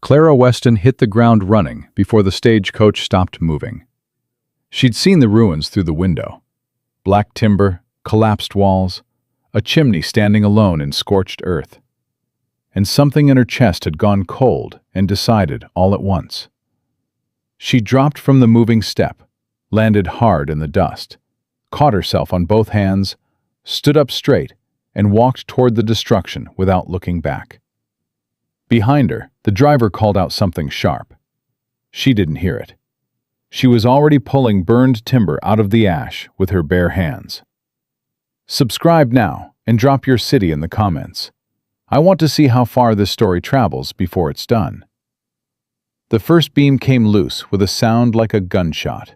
Clara Weston hit the ground running before the stagecoach stopped moving. She'd seen the ruins through the window. Black timber, collapsed walls, a chimney standing alone in scorched earth. And something in her chest had gone cold and decided all at once. She dropped from the moving step, landed hard in the dust, caught herself on both hands, stood up straight, and walked toward the destruction without looking back. Behind her, the driver called out something sharp. She didn't hear it. She was already pulling burned timber out of the ash with her bare hands. Subscribe now and drop your city in the comments. I want to see how far this story travels before it's done. The first beam came loose with a sound like a gunshot.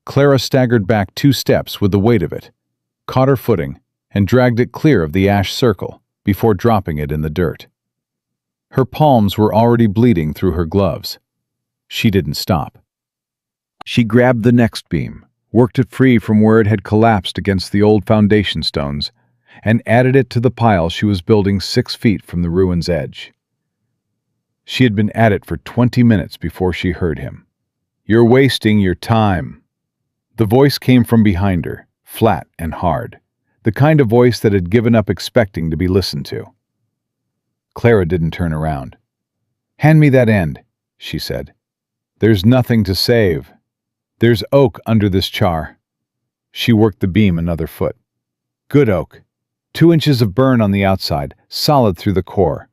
Clara staggered back 2 steps with the weight of it, caught her footing, and dragged it clear of the ash circle before dropping it in the dirt. Her palms were already bleeding through her gloves. She didn't stop. She grabbed the next beam, worked it free from where it had collapsed against the old foundation stones, and added it to the pile she was building 6 feet from the ruin's edge. She had been at it for 20 minutes before she heard him. "You're wasting your time." The voice came from behind her, flat and hard, the kind of voice that had given up expecting to be listened to. Clara didn't turn around. "Hand me that end," she said. "There's nothing to save. There's oak under this char." She worked the beam another foot. "Good oak. 2 inches of burn on the outside, solid through the core.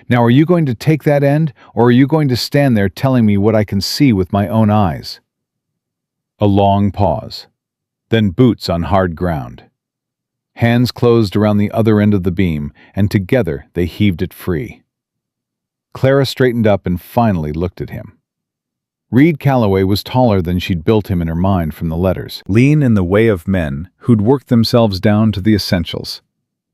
Now are you going to take that end, or are you going to stand there telling me what I can see with my own eyes?" A long pause. Then boots on hard ground. Hands closed around the other end of the beam, and together they heaved it free. Clara straightened up and finally looked at him. Reed Calloway was taller than she'd built him in her mind from the letters, lean in the way of men who'd worked themselves down to the essentials,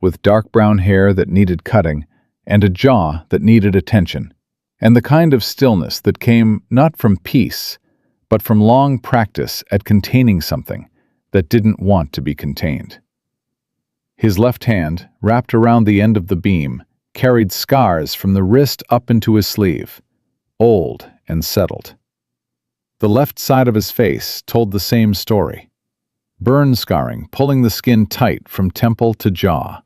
with dark brown hair that needed cutting and a jaw that needed attention, and the kind of stillness that came not from peace, but from long practice at containing something that didn't want to be contained. His left hand, wrapped around the end of the beam, carried scars from the wrist up into his sleeve, old and settled. The left side of his face told the same story. Burn scarring pulling the skin tight from temple to jaw.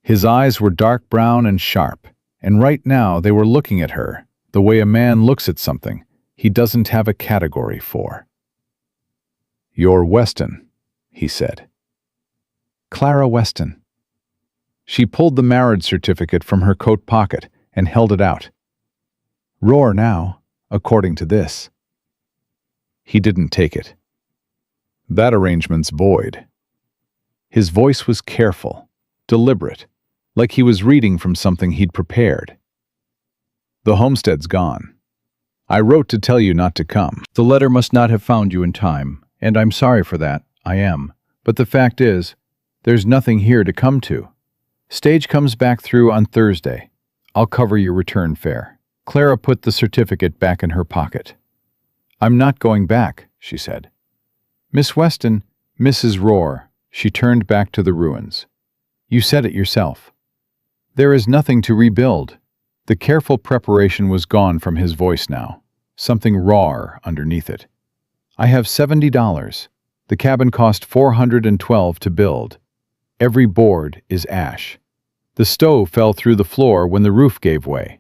His eyes were dark brown and sharp, and right now they were looking at her the way a man looks at something he doesn't have a category for. "You're Weston," he said. "Clara Weston." She pulled the marriage certificate from her coat pocket and held it out. "Roar now, according to this." He didn't take it. "That arrangement's void." His voice was careful, deliberate, like he was reading from something he'd prepared. "The homestead's gone. I wrote to tell you not to come. The letter must not have found you in time, and I'm sorry for that, I am. But the fact is, there's nothing here to come to. Stage comes back through on Thursday. I'll cover your return fare." Clara put the certificate back in her pocket. "I'm not going back," she said. "Miss Weston, Mrs. Roar," she turned back to the ruins. "You said it yourself. There is nothing to rebuild." The careful preparation was gone from his voice now, something raw underneath it. "I have $70. The cabin cost $412 to build. Every board is ash. The stove fell through the floor when the roof gave way.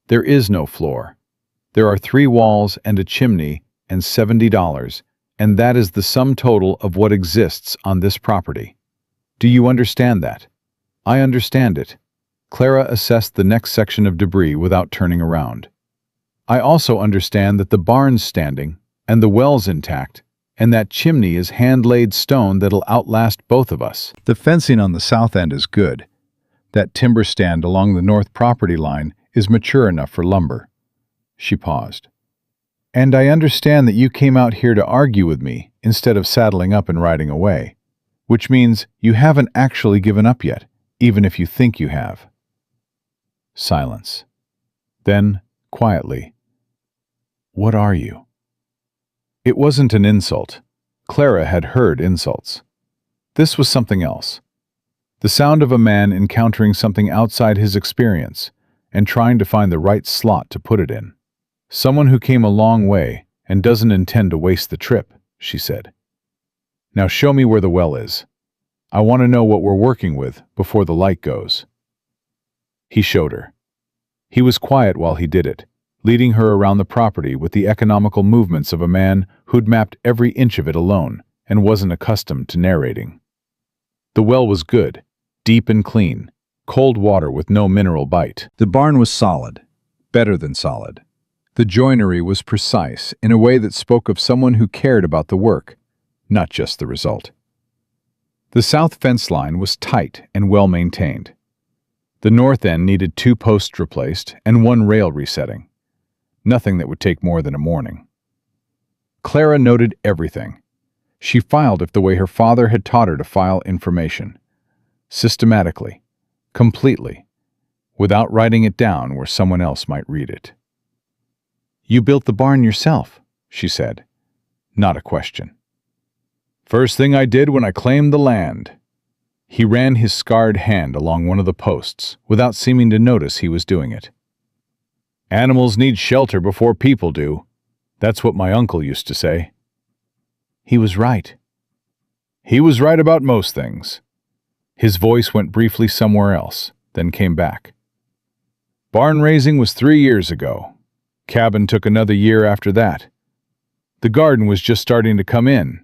There is no floor. There are 3 walls and a chimney and $70, and that is the sum total of what exists on this property. Do you understand that?" "I understand it." Clara assessed the next section of debris without turning around. "I also understand that the barn's standing, and the well's intact, and that chimney is hand-laid stone that'll outlast both of us. The fencing on the south end is good. That timber stand along the north property line is mature enough for lumber." She paused. "And I understand that you came out here to argue with me instead of saddling up and riding away, which means you haven't actually given up yet, even if you think you have." Silence. Then, quietly, "What are you?" It wasn't an insult. Clara had heard insults. This was something else. The sound of a man encountering something outside his experience, and trying to find the right slot to put it in. "Someone who came a long way and doesn't intend to waste the trip," she said. "Now show me where the well is. I want to know what we're working with before the light goes." He showed her. He was quiet while he did it, leading her around the property with the economical movements of a man who'd mapped every inch of it alone and wasn't accustomed to narrating. The well was good, deep and clean, cold water with no mineral bite. The barn was solid, better than solid. The joinery was precise in a way that spoke of someone who cared about the work, not just the result. The south fence line was tight and well maintained. The north end needed 2 posts replaced and 1 rail resetting. Nothing that would take more than a morning. Clara noted everything. She filed it the way her father had taught her to file information. Systematically, completely, without writing it down where someone else might read it. "You built the barn yourself," she said. Not a question. "First thing I did when I claimed the land." He ran his scarred hand along one of the posts without seeming to notice he was doing it. "Animals need shelter before people do. That's what my uncle used to say." He was right. He was right about most things. His voice went briefly somewhere else, then came back. "Barn raising was 3 years ago. Cabin took another year after that. The garden was just starting to come in."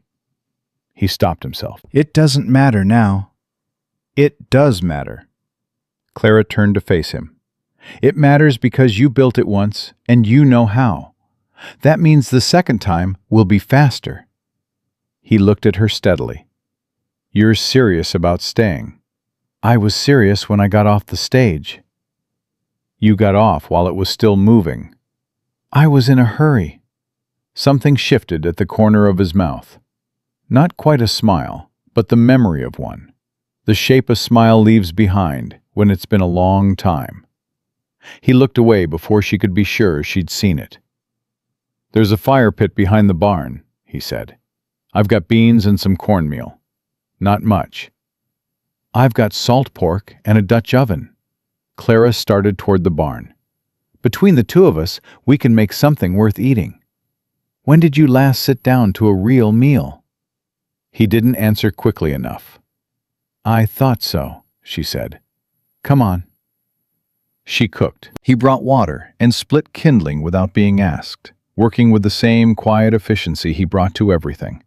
He stopped himself. "It doesn't matter now." "It does matter." Clara turned to face him. "It matters because you built it once, and you know how. That means the second time will be faster." He looked at her steadily. "You're serious about staying." "I was serious when I got off the stage." "You got off while it was still moving." "I was in a hurry." Something shifted at the corner of his mouth. Not quite a smile, but the memory of one. The shape a smile leaves behind when it's been a long time. He looked away before she could be sure she'd seen it. "There's a fire pit behind the barn," he said. "I've got beans and some cornmeal. Not much." "I've got salt pork and a Dutch oven." Clara started toward the barn. "Between the 2 of us, we can make something worth eating. When did you last sit down to a real meal?" He didn't answer quickly enough. "I thought so," she said. "Come on." She cooked. He brought water and split kindling without being asked, working with the same quiet efficiency he brought to everything.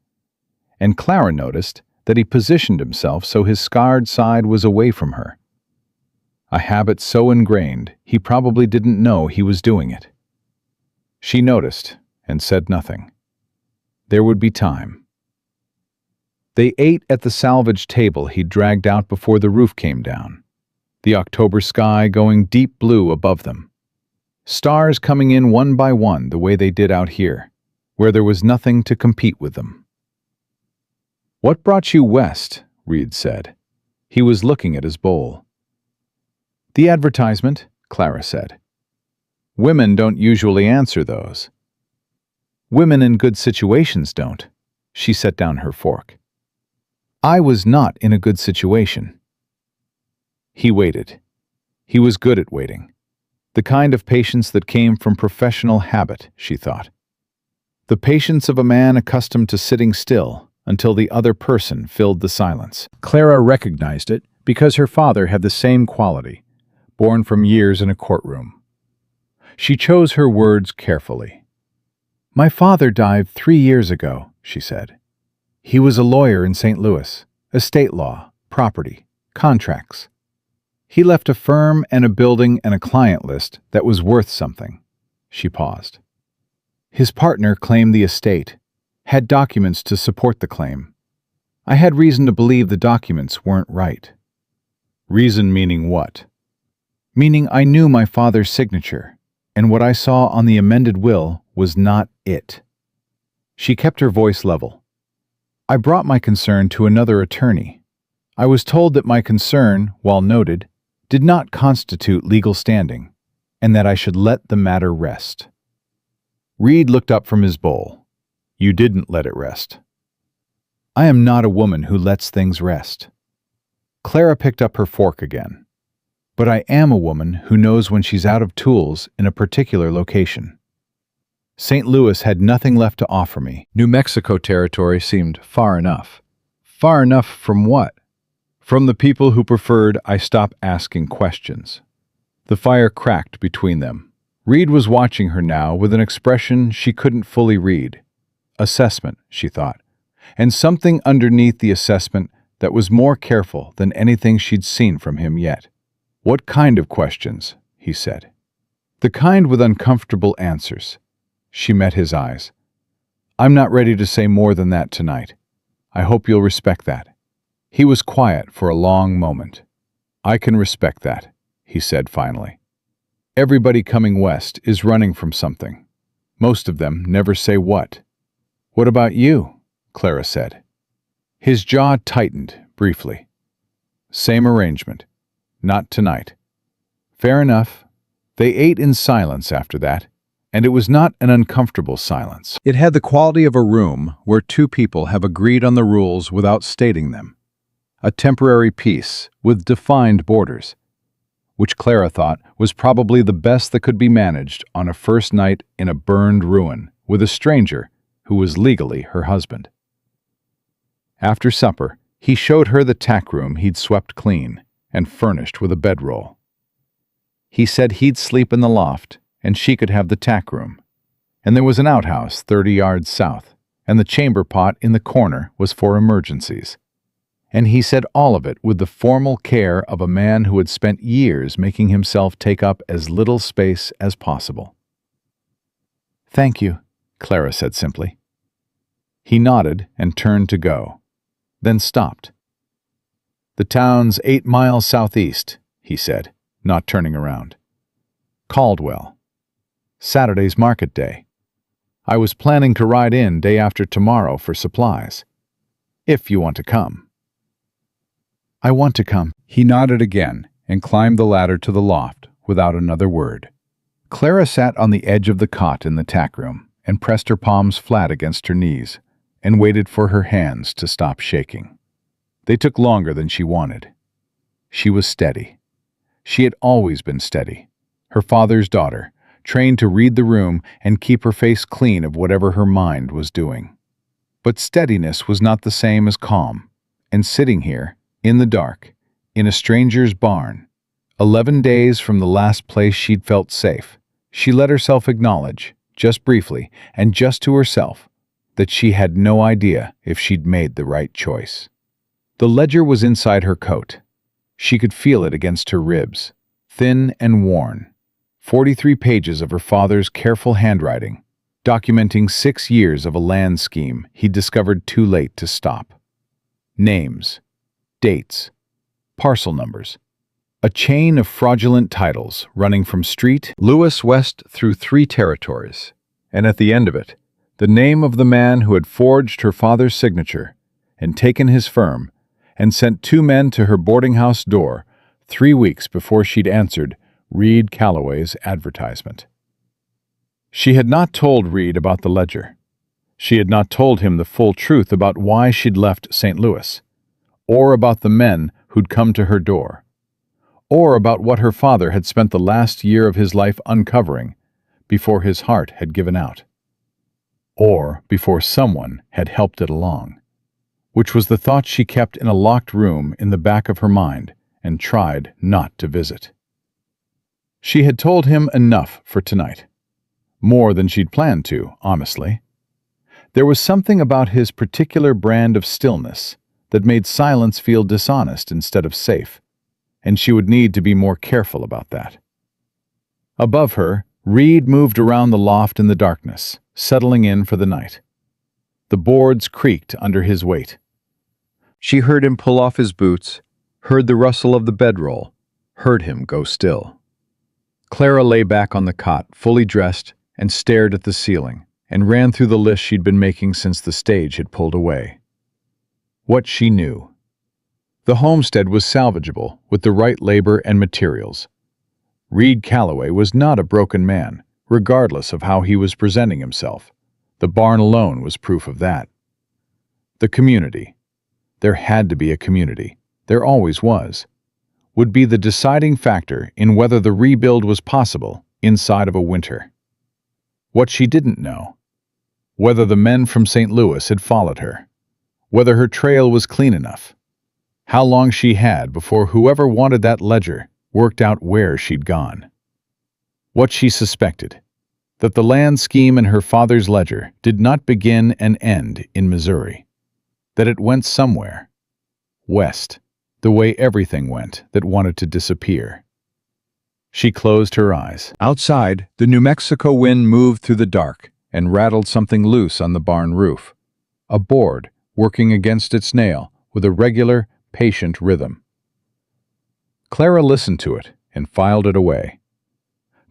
And Clara noticed that he positioned himself so his scarred side was away from her. A habit so ingrained he probably didn't know he was doing it. She noticed and said nothing. There would be time. They ate at the salvage table he'd dragged out before the roof came down, the October sky going deep blue above them. Stars coming in one by one the way they did out here, where there was nothing to compete with them. "What brought you west?" Reed said. He was looking at his bowl. "The advertisement," Clara said. "Women don't usually answer those." "Women in good situations don't." She set down her fork. "I was not in a good situation." He waited. He was good at waiting. The kind of patience that came from professional habit, she thought. The patience of a man accustomed to sitting still until the other person filled the silence. Clara recognized it because her father had the same quality, born from years in a courtroom. She chose her words carefully. "My father died 3 years ago," she said. "He was a lawyer in St. Louis, estate law, property, contracts. He left a firm and a building and a client list that was worth something." She paused. "His partner claimed the estate, had documents to support the claim. I had reason to believe the documents weren't right." "Reason meaning what?" "Meaning I knew my father's signature, and what I saw on the amended will was not it." She kept her voice level. "I brought my concern to another attorney. I was told that my concern, while noted, did not constitute legal standing, and that I should let the matter rest." Reed looked up from his bowl. "You didn't let it rest." "I am not a woman who lets things rest." Clara picked up her fork again. But I am a woman who knows when she's out of tools in a particular location. St. Louis had nothing left to offer me. New Mexico territory seemed far enough. Far enough from what? From the people who preferred I stop asking questions. The fire cracked between them. Reed was watching her now with an expression she couldn't fully read. Assessment, she thought, and something underneath the assessment that was more careful than anything she'd seen from him yet. "What kind of questions?" he said. "The kind with uncomfortable answers." She met his eyes. "I'm not ready to say more than that tonight. I hope you'll respect that." He was quiet for a long moment. "I can respect that," he said finally. "Everybody coming west is running from something. Most of them never say what." "What about you?" Clara said. His jaw tightened briefly. "Same arrangement. Not tonight." Fair enough. They ate in silence after that, and it was not an uncomfortable silence. It had the quality of a room where two people have agreed on the rules without stating them. A temporary peace with defined borders, which Clara thought was probably the best that could be managed on a first night in a burned ruin with a stranger who was legally her husband. After supper, he showed her the tack room he'd swept clean and furnished with a bedroll. He said he'd sleep in the loft and she could have the tack room. And there was an outhouse 30 yards south, and the chamber pot in the corner was for emergencies. And he said all of it with the formal care of a man who had spent years making himself take up as little space as possible. "Thank you," Clara said simply. He nodded and turned to go, then stopped. "The town's 8 miles southeast," he said, not turning around. "Caldwell. Saturday's market day. I was planning to ride in day after tomorrow for supplies. If you want to come." "I want to come." He nodded again and climbed the ladder to the loft without another word. Clara sat on the edge of the cot in the tack room and pressed her palms flat against her knees and waited for her hands to stop shaking. They took longer than she wanted. She was steady. She had always been steady. Her father's daughter, trained to read the room and keep her face clean of whatever her mind was doing. But steadiness was not the same as calm, and sitting here, in the dark, in a stranger's barn, 11 days from the last place she'd felt safe, she let herself acknowledge, just briefly and just to herself, that she had no idea if she'd made the right choice. The ledger was inside her coat. She could feel it against her ribs, thin and worn. 43 pages of her father's careful handwriting, documenting 6 years of a land scheme he'd discovered too late to stop. Names, dates, parcel numbers, a chain of fraudulent titles running from Street Louis west through 3 territories, and at the end of it, the name of the man who had forged her father's signature and taken his firm and sent 2 men to her boarding house door 3 weeks before she'd answered Reed Calloway's advertisement. She had not told Reed about the ledger. She had not told him the full truth about why she'd left St. Louis, or about the men who'd come to her door, or about what her father had spent the last year of his life uncovering before his heart had given out, or before someone had helped it along, which was the thought she kept in a locked room in the back of her mind and tried not to visit. She had told him enough for tonight. More than she'd planned to, honestly. There was something about his particular brand of stillness that made silence feel dishonest instead of safe, and she would need to be more careful about that. Above her, Reed moved around the loft in the darkness, settling in for the night. The boards creaked under his weight. She heard him pull off his boots, heard the rustle of the bedroll, heard him go still. Clara lay back on the cot, fully dressed, and stared at the ceiling, and ran through the list she'd been making since the stage had pulled away. What she knew. The homestead was salvageable with the right labor and materials. Reed Calloway was not a broken man, regardless of how he was presenting himself. The barn alone was proof of that. The community. There had to be a community. There always was. would be the deciding factor in whether the rebuild was possible inside of a winter. What she didn't know: whether the men from St. Louis had followed her, whether her trail was clean enough, how long she had before whoever wanted that ledger worked out where she'd gone. What she suspected: that the land scheme in her father's ledger did not begin and end in Missouri, that it went somewhere west, the way everything went that wanted to disappear. She closed her eyes. Outside, the New Mexico wind moved through the dark and rattled something loose on the barn roof, a board working against its nail with a regular, patient rhythm. Clara listened to it and filed it away.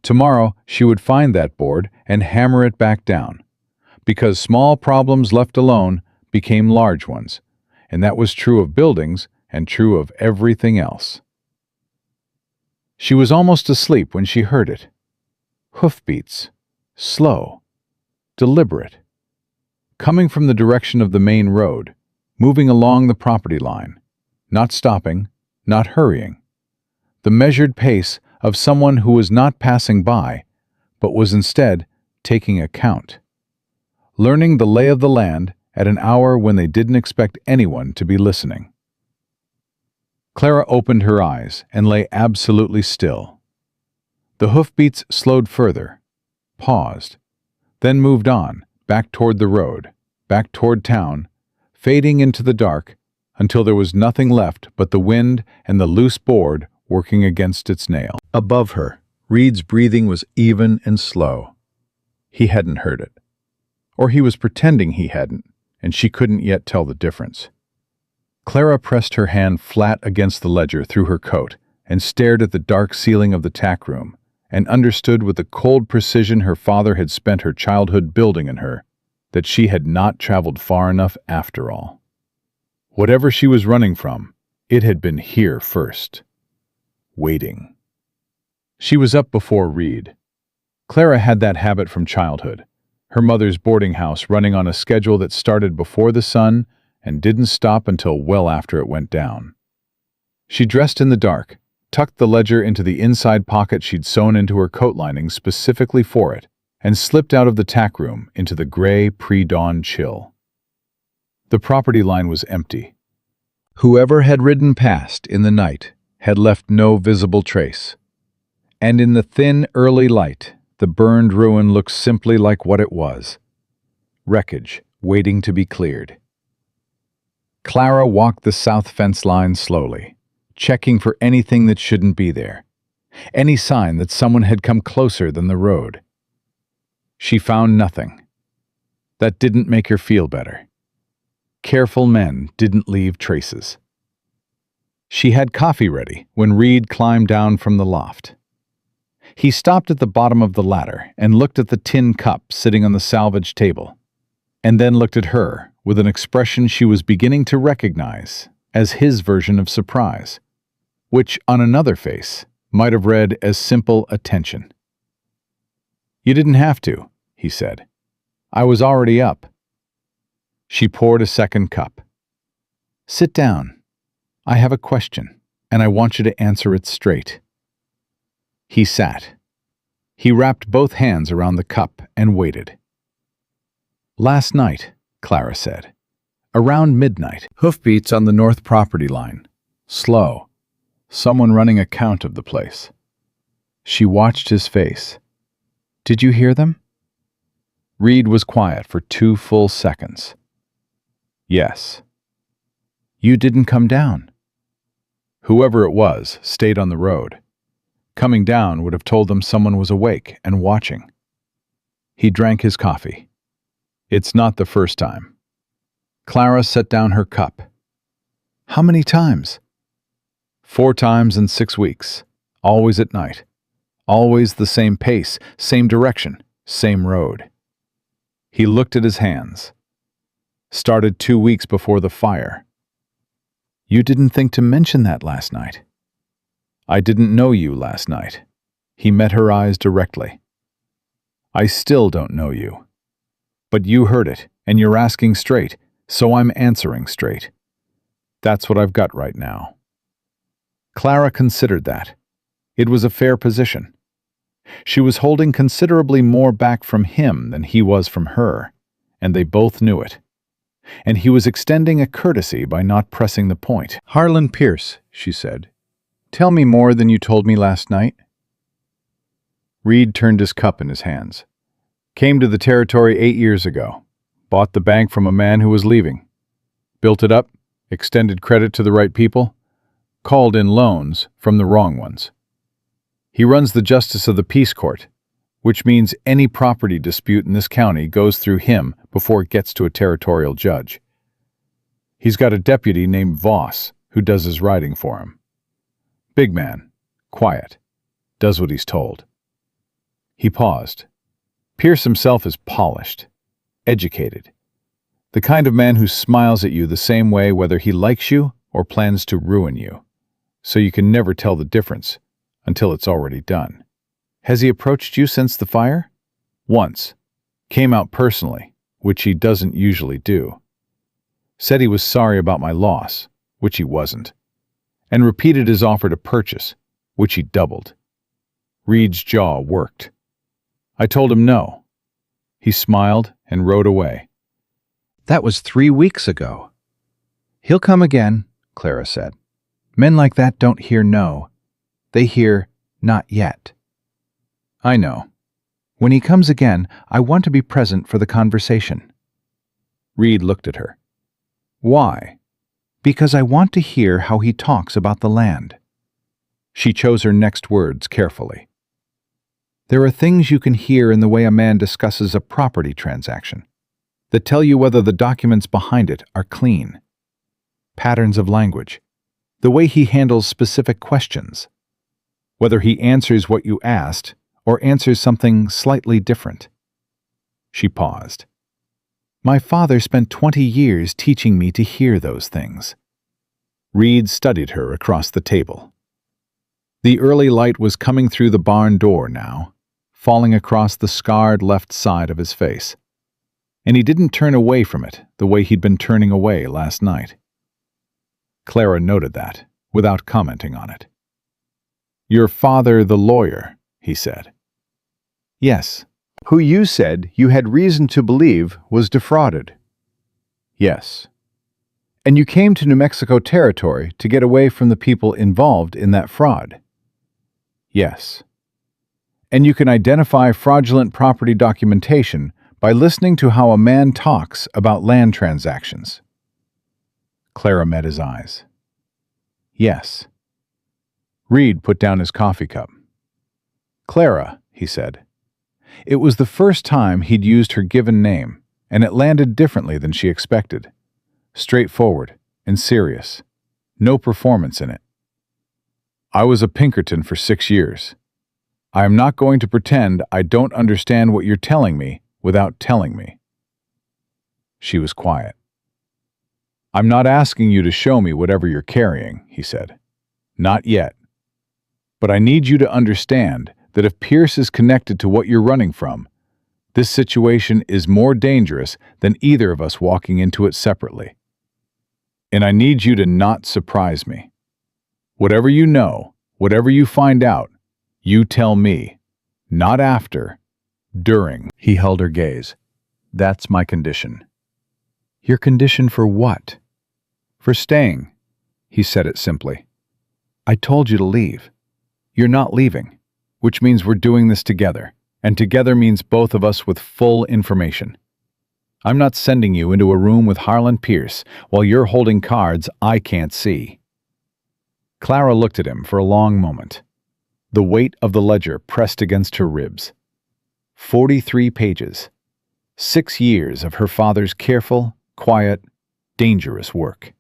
Tomorrow she would find that board and hammer it back down, because small problems left alone became large ones, and that was true of buildings and true of everything else. She was almost asleep when she heard it. Hoofbeats, slow, deliberate, coming from the direction of the main road, moving along the property line, not stopping, not hurrying. The measured pace of someone who was not passing by, but was instead taking account, learning the lay of the land at an hour when they didn't expect anyone to be listening. Clara opened her eyes and lay absolutely still. The hoofbeats slowed further, paused, then moved on, back toward the road, back toward town, fading into the dark until there was nothing left but the wind and the loose board working against its nail. Above her, Reed's breathing was even and slow. He hadn't heard it. Or he was pretending he hadn't, and she couldn't yet tell the difference. Clara pressed her hand flat against the ledger through her coat and stared at the dark ceiling of the tack room, and understood with the cold precision her father had spent her childhood building in her that she had not traveled far enough after all. Whatever she was running from, it had been here first. Waiting. She was up before Reed. Clara had that habit from childhood, her mother's boarding house running on a schedule that started before the sun and didn't stop until well after it went down. She dressed in the dark, tucked the ledger into the inside pocket she'd sewn into her coat lining specifically for it, and slipped out of the tack room into the gray pre-dawn chill. The property line was empty. Whoever had ridden past in the night had left no visible trace, and in the thin early light, the burned ruin looked simply like what it was: wreckage waiting to be cleared. Clara walked the south fence line slowly, checking for anything that shouldn't be there, any sign that someone had come closer than the road. She found nothing. That didn't make her feel better. Careful men didn't leave traces. She had coffee ready when Reed climbed down from the loft. He stopped at the bottom of the ladder and looked at the tin cup sitting on the salvage table, and then looked at her with an expression she was beginning to recognize as his version of surprise, which on another face might have read as simple attention. "You didn't have to," he said. "I was already up." She poured a second cup. "Sit down. I have a question, and I want you to answer it straight." He sat. He wrapped both hands around the cup and waited. "Last night," Clara said, "around midnight, hoofbeats on the north property line. Slow. Someone running a count of the place." She watched his face. "Did you hear them?" Reed was quiet for 2 full seconds. "Yes." "You didn't come down." Whoever it was stayed on the road. Coming down would have told them someone was awake and watching. He drank his coffee. "It's not the first time." Clara set down her cup. "How many times?" 4 times in 6 weeks, always at night. Always the same pace, same direction, same road. He looked at his hands. "Started 2 weeks before the fire." "You didn't think to mention that last night." "I didn't know you last night." He met her eyes directly. "I still don't know you. But you heard it, and you're asking straight, so I'm answering straight. That's what I've got right now." Clara considered that. It was a fair position. She was holding considerably more back from him than he was from her, and they both knew it. And he was extending a courtesy by not pressing the point. "Harlan Pierce," she said, "tell me more than you told me last night." Reed turned his cup in his hands. "Came to the territory 8 years ago. Bought the bank from a man who was leaving. Built it up, extended credit to the right people, called in loans from the wrong ones. He runs the Justice of the Peace Court, which means any property dispute in this county goes through him before it gets to a territorial judge. He's got a deputy named Voss who does his writing for him. Big man, quiet, does what he's told." He paused. Pierce himself is polished, educated. The kind of man who smiles at you the same way whether he likes you or plans to ruin you, so you can never tell the difference until it's already done. "Has he approached you since the fire?" "Once. Came out personally, which he doesn't usually do. Said he was sorry about my loss, which he wasn't, and repeated his offer to purchase, which he doubled." Reed's jaw worked. "I told him no." He smiled and rode away. "That was 3 weeks ago." "He'll come again," Clara said. "Men like that don't hear no. They hear not yet." "I know. When he comes again, I want to be present for the conversation." Reed looked at her. "Why?" "Because I want to hear how he talks about the land." She chose her next words carefully. "There are things you can hear in the way a man discusses a property transaction that tell you whether the documents behind it are clean. Patterns of language, the way he handles specific questions, whether he answers what you asked or answers something slightly different." She paused. "My father spent 20 years teaching me to hear those things." Reed studied her across the table. The early light was coming through the barn door now, falling across the scarred left side of his face. And he didn't turn away from it the way he'd been turning away last night. Clara noted that, without commenting on it. "Your father, the lawyer," he said. "Yes. Who you said you had reason to believe was defrauded." "Yes." "And you came to New Mexico territory to get away from the people involved in that fraud." "Yes." "And you can identify fraudulent property documentation by listening to how a man talks about land transactions." Clara met his eyes. "Yes." Reed put down his coffee cup. "Clara," he said. It was the first time he'd used her given name, and it landed differently than she expected. Straightforward and serious. No performance in it. "I was a Pinkerton for 6 years. I am not going to pretend I don't understand what you're telling me without telling me." She was quiet. "I'm not asking you to show me whatever you're carrying," he said. "Not yet. But I need you to understand that if Pierce is connected to what you're running from, this situation is more dangerous than either of us walking into it separately. And I need you to not surprise me. Whatever you know, whatever you find out, you tell me. Not after, during." He held her gaze. "That's my condition." "Your condition for what?" "For staying." He said it simply. "I told you to leave. You're not leaving, which means we're doing this together, and together means both of us with full information. I'm not sending you into a room with Harlan Pierce while you're holding cards I can't see." Clara looked at him for a long moment. The weight of the ledger pressed against her ribs. 43 pages. 6 years of her father's careful, quiet, dangerous work.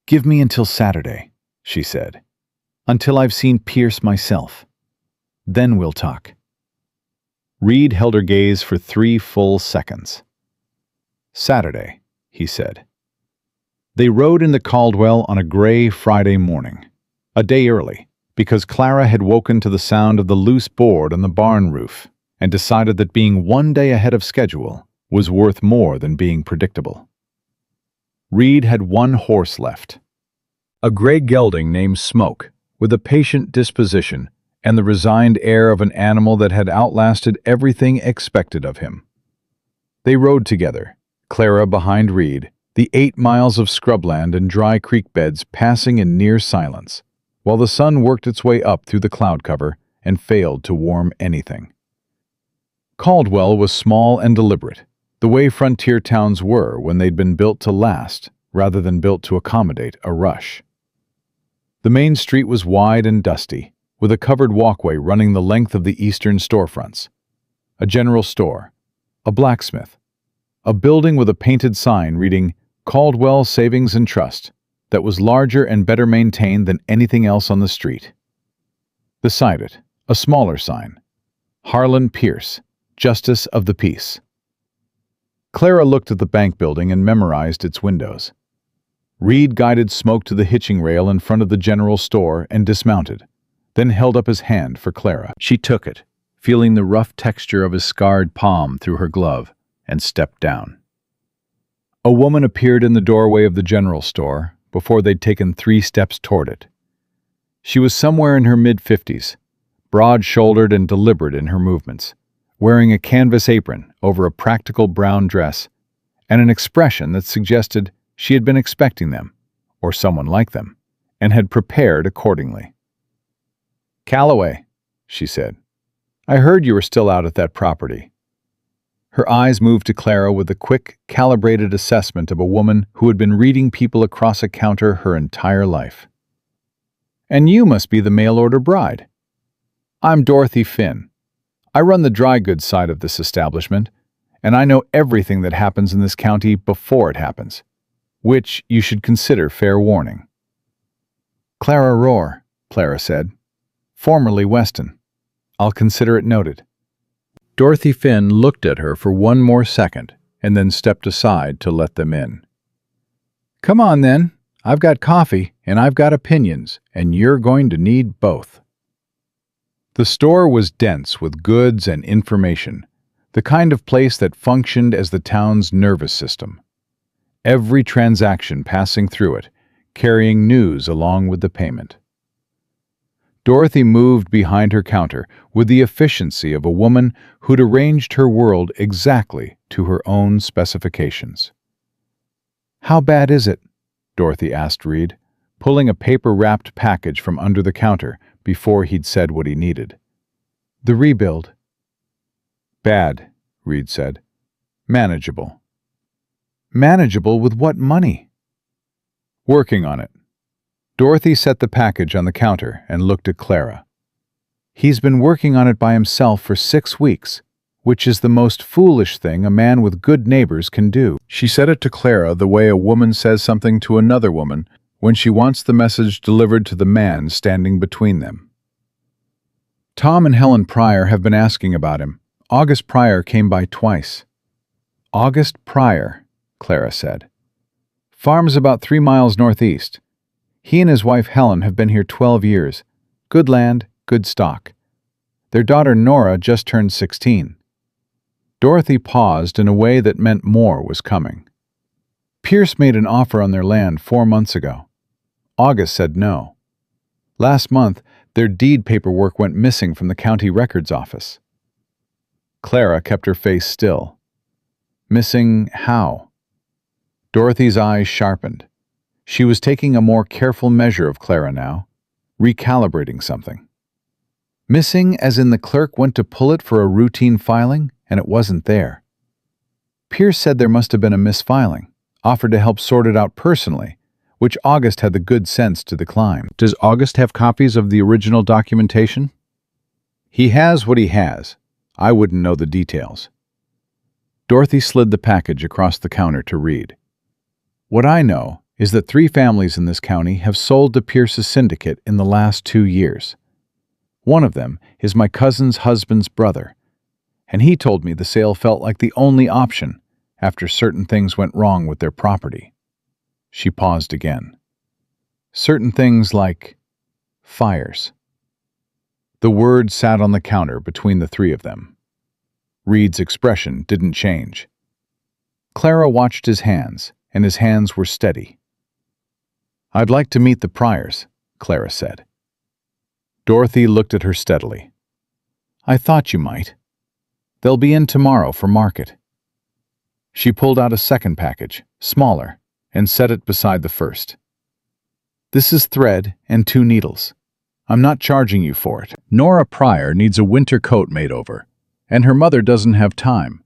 "Give me until Saturday," she said. "Until I've seen Pierce myself. Then we'll talk." Reed held her gaze for 3 full seconds. "Saturday," he said. They rode into Caldwell on a gray Friday morning, a day early, because Clara had woken to the sound of the loose board on the barn roof and decided that being 1 day ahead of schedule was worth more than being predictable. Reed had 1 horse left. A gray gelding named Smoke, with a patient disposition and the resigned air of an animal that had outlasted everything expected of him. They rode together, Clara behind Reed, the 8 miles of scrubland and dry creek beds passing in near silence, while the sun worked its way up through the cloud cover and failed to warm anything. Caldwell was small and deliberate, the way frontier towns were when they'd been built to last rather than built to accommodate a rush. The main street was wide and dusty, with a covered walkway running the length of the eastern storefronts. A general store, a blacksmith, a building with a painted sign reading Caldwell Savings and Trust that was larger and better maintained than anything else on the street. Beside it, a smaller sign, Harlan Pierce, Justice of the Peace. Clara looked at the bank building and memorized its windows. Reed guided Smoke to the hitching rail in front of the general store and dismounted, then held up his hand for Clara. She took it, feeling the rough texture of his scarred palm through her glove, and stepped down. A woman appeared in the doorway of the general store before they'd taken 3 steps toward it. She was somewhere in her mid-50s, broad-shouldered and deliberate in her movements, wearing a canvas apron over a practical brown dress, and an expression that suggested she had been expecting them, or someone like them, and had prepared accordingly. "Calloway," she said. "I heard you were still out at that property." Her eyes moved to Clara with the quick, calibrated assessment of a woman who had been reading people across a counter her entire life. "And you must be the mail-order bride." "I'm Dorothy Finn. I run the dry goods side of this establishment, and I know everything that happens in this county before it happens, which you should consider fair warning." "Clara Rohr," Clara said. "Formerly Weston. I'll consider it noted." Dorothy Finn looked at her for one more second and then stepped aside to let them in. "Come on, then. I've got coffee and I've got opinions, and you're going to need both." The store was dense with goods and information, the kind of place that functioned as the town's nervous system. Every transaction passing through it, carrying news along with the payment. Dorothy moved behind her counter with the efficiency of a woman who'd arranged her world exactly to her own specifications. "How bad is it?" Dorothy asked Reed, pulling a paper-wrapped package from under the counter before he'd said what he needed. "The rebuild." "Bad," Reed said. "Manageable." "Manageable with what money?" "Working on it." Dorothy set the package on the counter and looked at Clara. "He's been working on it by himself for 6 weeks, which is the most foolish thing a man with good neighbors can do." She said it to Clara the way a woman says something to another woman when she wants the message delivered to the man standing between them. "Tom and Helen Pryor have been asking about him. August Pryor came by twice." "August Pryor," Clara said. "Farm's about 3 miles northeast. He and his wife Helen have been here 12 years. Good land, good stock. Their daughter Nora just turned 16. Dorothy paused in a way that meant more was coming. "Pierce made an offer on their land 4 months ago. August said no. Last month, their deed paperwork went missing from the county records office." Clara kept her face still. "Missing how?" Dorothy's eyes sharpened. She was taking a more careful measure of Clara now, recalibrating something. "Missing as in the clerk went to pull it for a routine filing, and it wasn't there. Pierce said there must have been a misfiling, offered to help sort it out personally, which August had the good sense to decline." "Does August have copies of the original documentation?" "He has what he has. I wouldn't know the details." Dorothy slid the package across the counter to Reed. "What I know is that 3 families in this county have sold to Pierce's syndicate in the last 2 years. One of them is my cousin's husband's brother, and he told me the sale felt like the only option after certain things went wrong with their property." She paused again. "Certain things like fires." The word sat on the counter between the 3 of them. Reed's expression didn't change. Clara watched his hands, and his hands were steady. "I'd like to meet the Pryors," Clara said. Dorothy looked at her steadily. "I thought you might. They'll be in tomorrow for market." She pulled out a second package, smaller, and set it beside the first. "This is thread and 2 needles. I'm not charging you for it. Nora Pryor needs a winter coat made over, and her mother doesn't have time.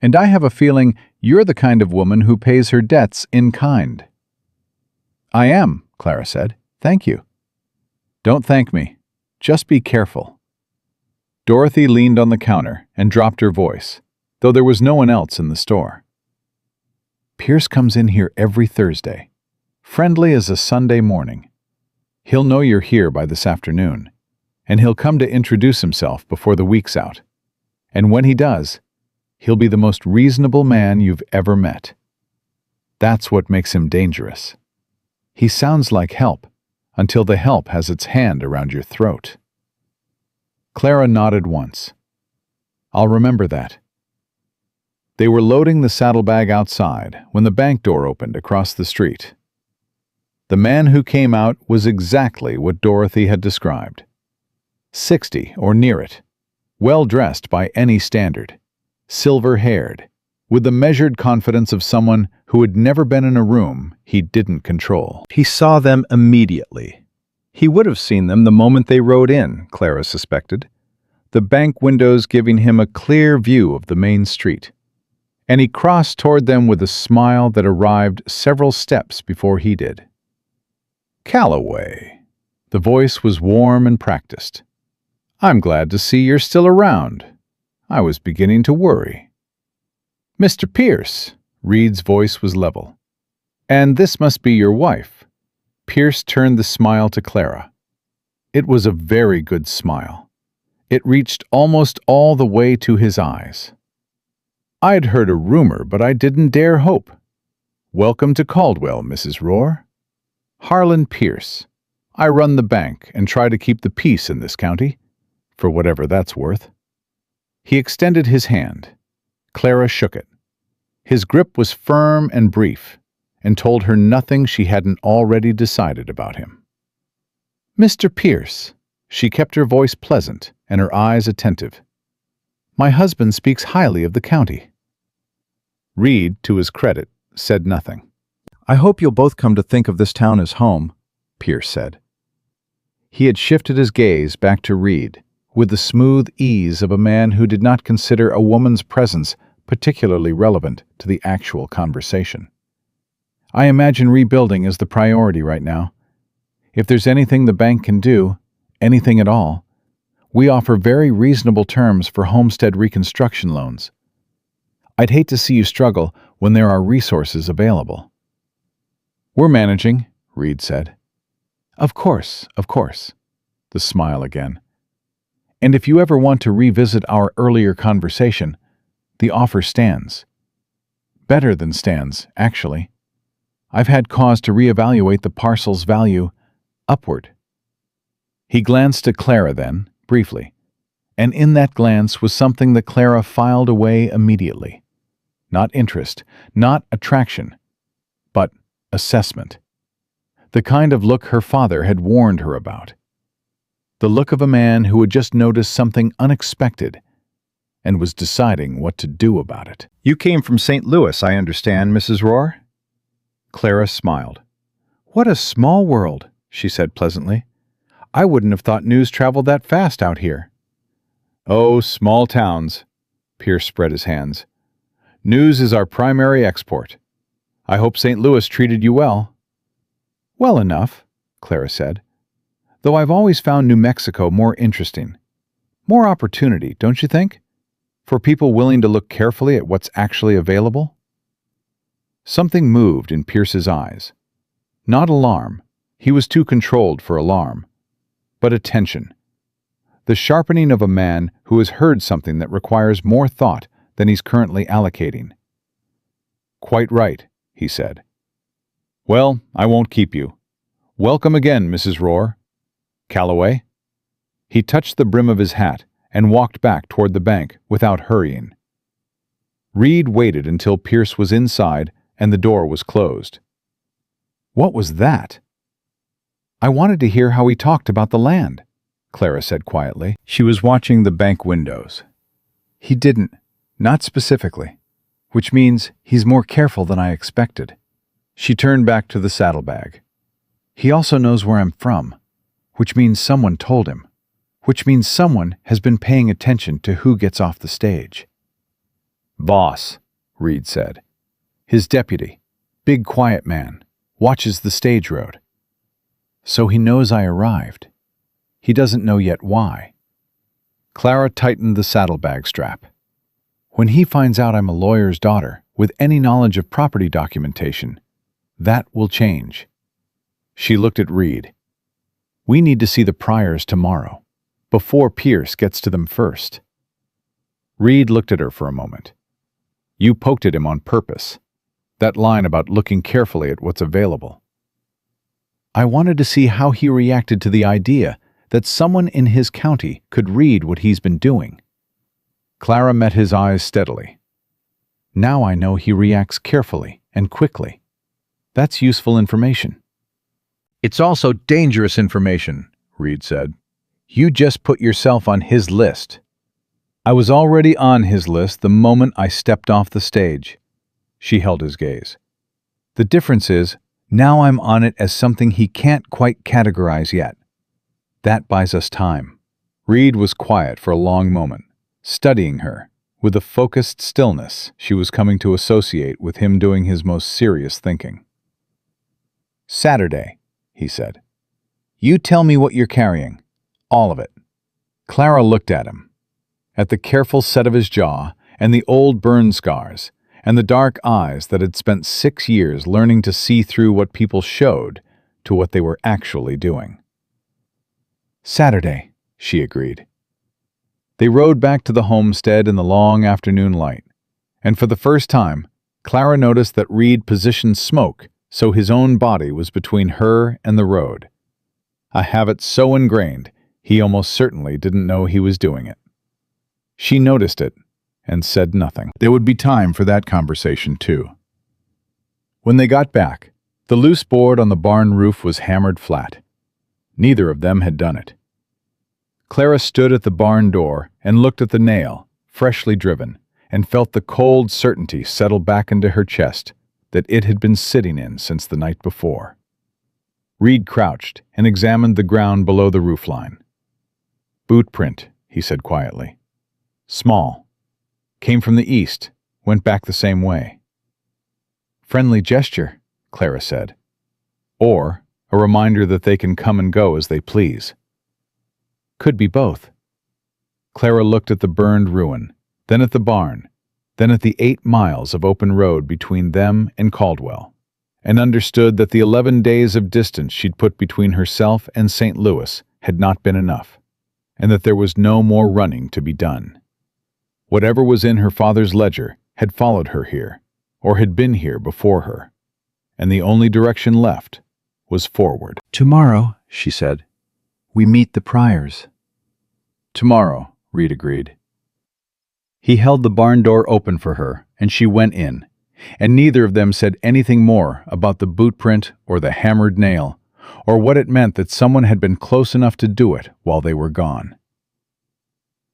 And I have a feeling you're the kind of woman who pays her debts in kind." "I am," Clara said. "Thank you." "Don't thank me. Just be careful." Dorothy leaned on the counter and dropped her voice, though there was no one else in the store. "Pierce comes in here every Thursday, friendly as a Sunday morning. He'll know you're here by this afternoon, and he'll come to introduce himself before the week's out. And when he does, he'll be the most reasonable man you've ever met. That's what makes him dangerous. He sounds like help, until the help has its hand around your throat." Clara nodded once. "I'll remember that." They were loading the saddlebag outside when the bank door opened across the street. The man who came out was exactly what Dorothy had described. 60 or near it, well-dressed by any standard, silver-haired, with the measured confidence of someone who had never been in a room he didn't control. He saw them immediately. He would have seen them the moment they rode in, Clara suspected, the bank windows giving him a clear view of the main street. And he crossed toward them with a smile that arrived several steps before he did. "Calloway." The voice was warm and practiced. "I'm glad to see you're still around. I was beginning to worry." "Mr. Pierce," Reed's voice was level. "And this must be your wife." Pierce turned the smile to Clara. It was a very good smile. It reached almost all the way to his eyes. "I'd heard a rumor, but I didn't dare hope. Welcome to Caldwell, Mrs. Rohr. Harlan Pierce. I run the bank and try to keep the peace in this county, for whatever that's worth." He extended his hand. Clara shook it. His grip was firm and brief, and told her nothing she hadn't already decided about him. "Mr. Pierce," she kept her voice pleasant and her eyes attentive. "My husband speaks highly of the county." Reed, to his credit, said nothing. "I hope you'll both come to think of this town as home," Pierce said. He had shifted his gaze back to Reed, with the smooth ease of a man who did not consider a woman's presence particularly relevant to the actual conversation. "I imagine rebuilding is the priority right now. If there's anything the bank can do, anything at all, we offer very reasonable terms for homestead reconstruction loans. I'd hate to see you struggle when there are resources available." "We're managing," Reed said. Of course," the smile again. "And if you ever want to revisit our earlier conversation, the offer stands. Better than stands, actually. I've had cause to reevaluate the parcel's value upward." He glanced at Clara then, briefly, and in that glance was something that Clara filed away immediately. Not interest, not attraction, but assessment. The kind of look her father had warned her about. The look of a man who had just noticed something unexpected and was deciding what to do about it. "You came from St. Louis, I understand, Mrs. Rohr?" Clara smiled. "What a small world," she said pleasantly. "I wouldn't have thought news traveled that fast out here." "Oh, small towns," Pierce spread his hands. "News is our primary export. I hope St. Louis treated you well." "Well enough," Clara said. "Though I've always found New Mexico more interesting. More opportunity, don't you think? For people willing to look carefully at what's actually available?" Something moved in Pierce's eyes. Not alarm. He was too controlled for alarm. But attention. The sharpening of a man who has heard something that requires more thought than he's currently allocating. "Quite right," he said. "Well, I won't keep you. Welcome again, Mrs. Rohr. Calloway?" He touched the brim of his hat and walked back toward the bank without hurrying. Reed waited until Pierce was inside and the door was closed. What was that? I wanted to hear how he talked about the land, Clara said quietly. She was watching the bank windows. He didn't, not specifically, which means he's more careful than I expected. She turned back to the saddlebag. He also knows where I'm from, which means someone told him, which means someone has been paying attention to who gets off the stage. Boss, Reed said. His deputy, big quiet man, watches the stage road. So he knows I arrived. He doesn't know yet why. Clara tightened the saddlebag strap. When he finds out I'm a lawyer's daughter with any knowledge of property documentation, that will change. She looked at Reed. We need to see the Pryors tomorrow, before Pierce gets to them first. Reed looked at her for a moment. You poked at him on purpose. That line about looking carefully at what's available. I wanted to see how he reacted to the idea that someone in his county could read what he's been doing. Clara met his eyes steadily. Now I know he reacts carefully and quickly. That's useful information. It's also dangerous information, Reed said. You just put yourself on his list. I was already on his list the moment I stepped off the stage. She held his gaze. The difference is, now I'm on it as something he can't quite categorize yet. That buys us time. Reed was quiet for a long moment, studying her, with the focused stillness she was coming to associate with him doing his most serious thinking. Saturday, he said. You tell me what you're carrying. All of it. Clara looked at him, at the careful set of his jaw and the old burn scars, and the dark eyes that had spent 6 years learning to see through what people showed to what they were actually doing. Saturday, she agreed. They rode back to the homestead in the long afternoon light, and for the first time, Clara noticed that Reed positioned Smoke so his own body was between her and the road. A habit so ingrained, he almost certainly didn't know he was doing it. She noticed it and said nothing. There would be time for that conversation, too. When they got back, the loose board on the barn roof was hammered flat. Neither of them had done it. Clara stood at the barn door and looked at the nail, freshly driven, and felt the cold certainty settle back into her chest that it had been sitting in since the night before. Reed crouched and examined the ground below the roofline. Boot print, he said quietly. Small. Came from the east, went back the same way. Friendly gesture, Clara said. Or a reminder that they can come and go as they please. Could be both. Clara looked at the burned ruin, then at the barn, then at the 8 miles of open road between them and Caldwell, and understood that the 11 days of distance she'd put between herself and St. Louis had not been enough, and that there was no more running to be done. Whatever was in her father's ledger had followed her here, or had been here before her, and the only direction left was forward. Tomorrow, she said, we meet the Pryors. Tomorrow, Reed agreed. He held the barn door open for her, and she went in, and neither of them said anything more about the boot print or the hammered nail, or what it meant that someone had been close enough to do it while they were gone.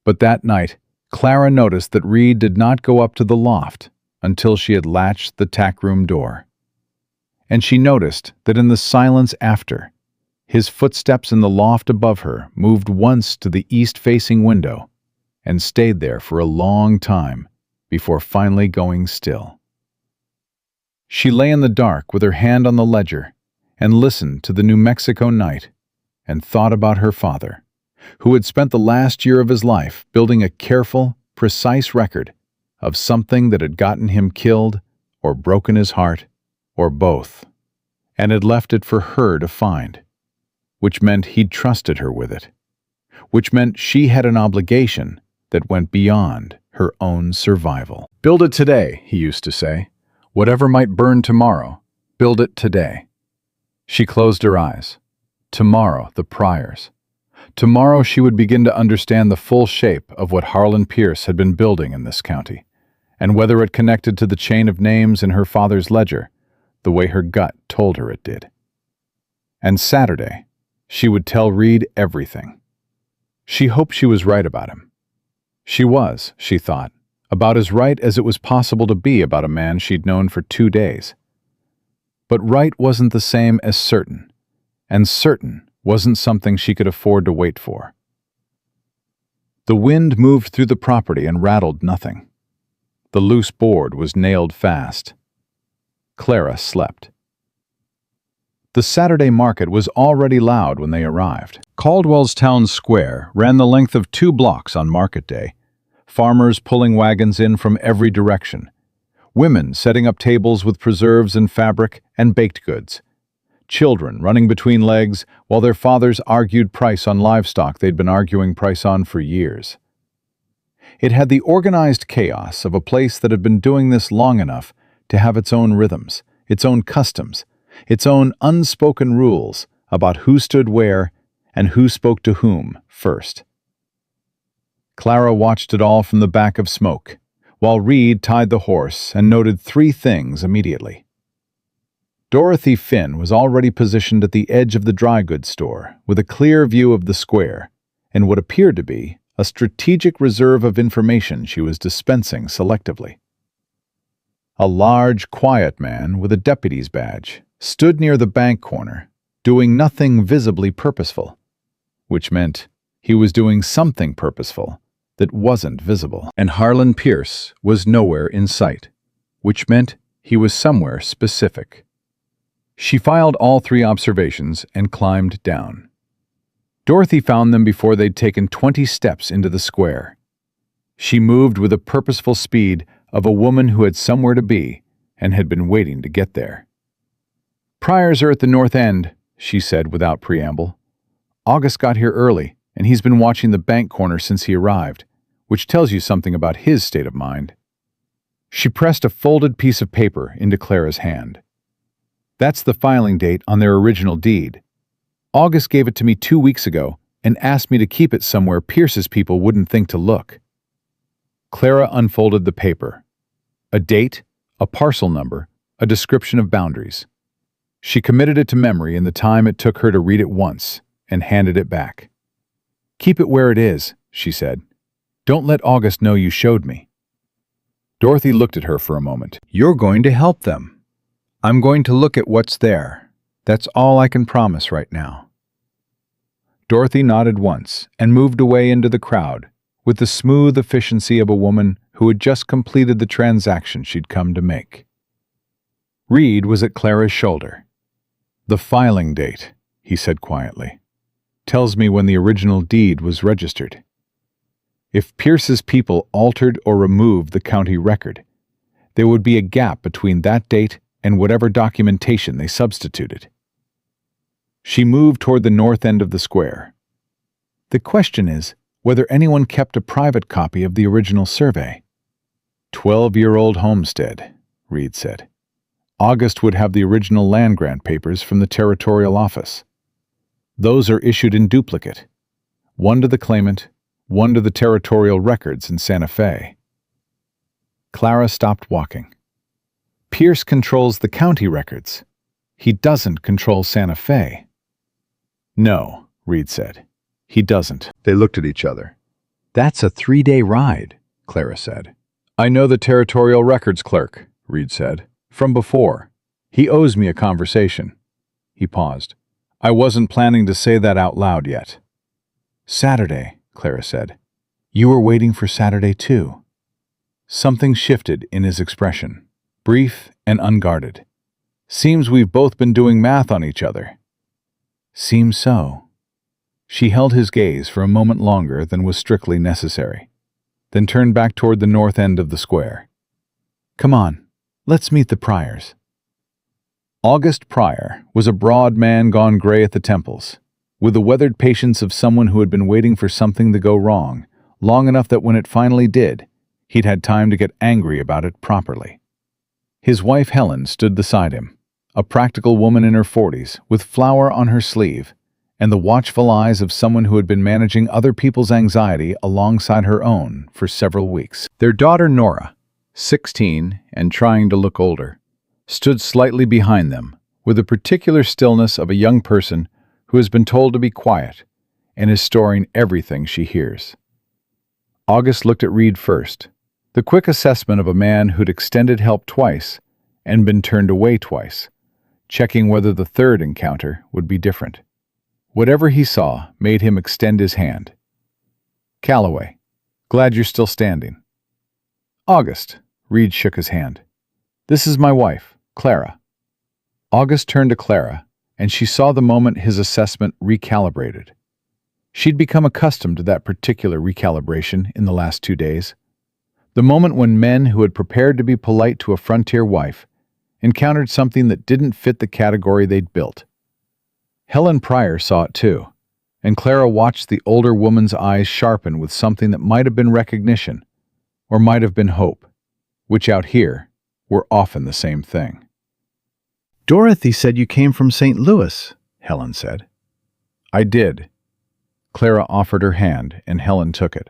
But that night, Clara noticed that Reed did not go up to the loft until she had latched the tack room door. And she noticed that in the silence after, his footsteps in the loft above her moved once to the east-facing window and stayed there for a long time before finally going still. She lay in the dark with her hand on the ledger and listened to the New Mexico night and thought about her father, who had spent the last year of his life building a careful, precise record of something that had gotten him killed or broken his heart, or both, and had left it for her to find, which meant he'd trusted her with it, which meant she had an obligation that went beyond her own survival. Build it today, he used to say. Whatever might burn tomorrow, build it today. She closed her eyes. Tomorrow, the Pryors. Tomorrow she would begin to understand the full shape of what Harlan Pierce had been building in this county, and whether it connected to the chain of names in her father's ledger, the way her gut told her it did. And Saturday, She would tell Reed everything. She hoped she was right about him. She was, she thought, about as right as it was possible to be about a man she'd known for 2 days. But right wasn't the same as certain, and certain wasn't something she could afford to wait for. The wind moved through the property and rattled nothing. The loose board was nailed fast. Clara slept. The Saturday market was already loud when they arrived. Caldwell's town square ran the length of 2 blocks on market day, farmers pulling wagons in from every direction, women setting up tables with preserves and fabric and baked goods, children running between legs while their fathers argued price on livestock they'd been arguing price on for years. It had the organized chaos of a place that had been doing this long enough to have its own rhythms, its own customs, its own unspoken rules about who stood where and who spoke to whom first. Clara watched it all from the back of smoke, while Reed tied the horse and noted 3 things immediately. Dorothy Finn was already positioned at the edge of the dry goods store, with a clear view of the square, and what appeared to be a strategic reserve of information she was dispensing selectively. A large, quiet man with a deputy's badge stood near the bank corner, doing nothing visibly purposeful, which meant he was doing something purposeful that wasn't visible. And Harlan Pierce was nowhere in sight, which meant he was somewhere specific. She filed all 3 observations and climbed down. Dorothy found them before they'd taken 20 steps into the square. She moved with a purposeful speed of a woman who had somewhere to be and had been waiting to get there. "Pryors are at the north end," she said without preamble. "August got here early, and he's been watching the bank corner since he arrived, which tells you something about his state of mind." She pressed a folded piece of paper into Clara's hand. "That's the filing date on their original deed. August gave it to me 2 weeks ago and asked me to keep it somewhere Pierce's people wouldn't think to look." Clara unfolded the paper. A date, a parcel number, a description of boundaries. She committed it to memory in the time it took her to read it once and handed it back. "Keep it where it is," she said. "Don't let August know you showed me." Dorothy looked at her for a moment. "You're going to help them. I'm going to look at what's there. That's all I can promise right now." Dorothy nodded once and moved away into the crowd with the smooth efficiency of a woman who had just completed the transaction she'd come to make. Reed was at Clara's shoulder. "The filing date," he said quietly, "tells me when the original deed was registered. If Pierce's people altered or removed the county record, there would be a gap between that date and whatever documentation they substituted." She moved toward the north end of the square. "The question is whether anyone kept a private copy of the original survey." 12-year-old homestead, Reed said. "August would have the original land grant papers from the territorial office. Those are issued in duplicate, one to the claimant, one to the territorial records in Santa Fe." Clara stopped walking. "Pierce controls the county records. He doesn't control Santa Fe." "No," Reed said. "He doesn't." They looked at each other. "That's a 3-day ride," Clara said. "I know the territorial records clerk," Reed said. "From before. He owes me a conversation." He paused. "I wasn't planning to say that out loud yet." "Saturday," Clara said. "You were waiting for Saturday, too." Something shifted in his expression, brief and unguarded. "Seems we've both been doing math on each other." "Seems so." She held his gaze for a moment longer than was strictly necessary, then turned back toward the north end of the square. "Come on, let's meet the Pryors." August Pryor was a broad man gone gray at the temples, with the weathered patience of someone who had been waiting for something to go wrong, long enough that when it finally did, he'd had time to get angry about it properly. His wife Helen stood beside him, a practical woman in her 40s, with flour on her sleeve, and the watchful eyes of someone who had been managing other people's anxiety alongside her own for several weeks. Their daughter Nora, 16 and trying to look older, stood slightly behind them, with the particular stillness of a young person who has been told to be quiet and is storing everything she hears. August looked at Reed first, the quick assessment of a man who'd extended help twice and been turned away twice, checking whether the third encounter would be different. Whatever he saw made him extend his hand. "Calloway, glad you're still standing." "August," Reed shook his hand. "This is my wife, Clara." August turned to Clara, and she saw the moment his assessment recalibrated. She'd become accustomed to that particular recalibration in the last 2 days. The moment when men who had prepared to be polite to a frontier wife encountered something that didn't fit the category they'd built. Helen Pryor saw it too, and Clara watched the older woman's eyes sharpen with something that might have been recognition, or might have been hope, which out here were often the same thing. "Dorothy said you came from St. Louis," Helen said. "I did." Clara offered her hand, and Helen took it.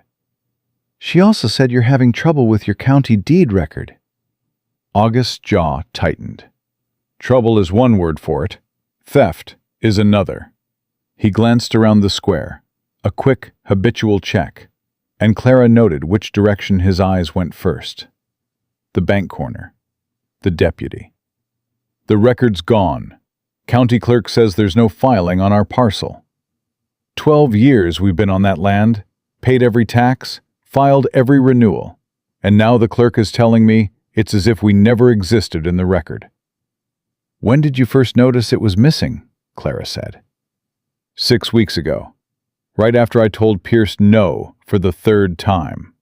"She also said you're having trouble with your county deed record." August's jaw tightened. Trouble is one word for it. Theft is another. He glanced around the square, a quick, habitual check, and Clara noted which direction his eyes went first. The bank corner. The deputy. "The record's gone. County clerk says there's no filing on our parcel. 12 years we've been on that land, paid every tax, filed every renewal, and now the clerk is telling me it's as if we never existed in the record." "When did you first notice it was missing?" Clara said. 6 weeks ago, right after I told Pierce no for the 3rd time."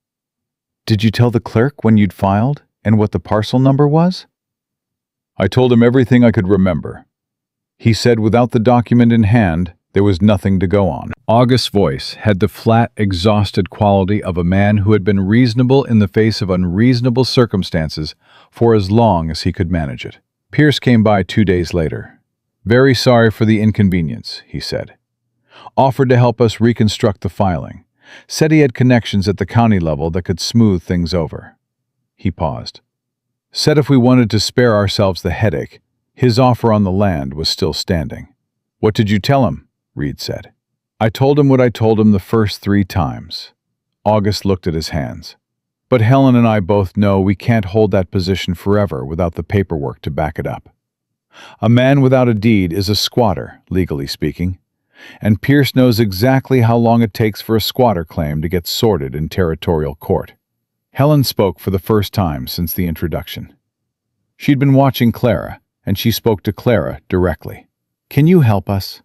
"Did you tell the clerk when you'd filed and what the parcel number was?" "I told him everything I could remember. He said without the document in hand, there was nothing to go on." August's voice had the flat, exhausted quality of a man who had been reasonable in the face of unreasonable circumstances for as long as he could manage it. Pierce came by 2 days later. "Very sorry for the inconvenience," he said. "Offered to help us reconstruct the filing. Said he had connections at the county level that could smooth things over." He paused. "Said if we wanted to spare ourselves the headache, his offer on the land was still standing." "What did you tell him?" Reed said. "I told him what I told him the first 3 times. August looked at his hands. "But Helen and I both know we can't hold that position forever without the paperwork to back it up. A man without a deed is a squatter, legally speaking, and Pierce knows exactly how long it takes for a squatter claim to get sorted in territorial court." Helen spoke for the first time since the introduction. She'd been watching Clara, and she spoke to Clara directly. "Can you help us?"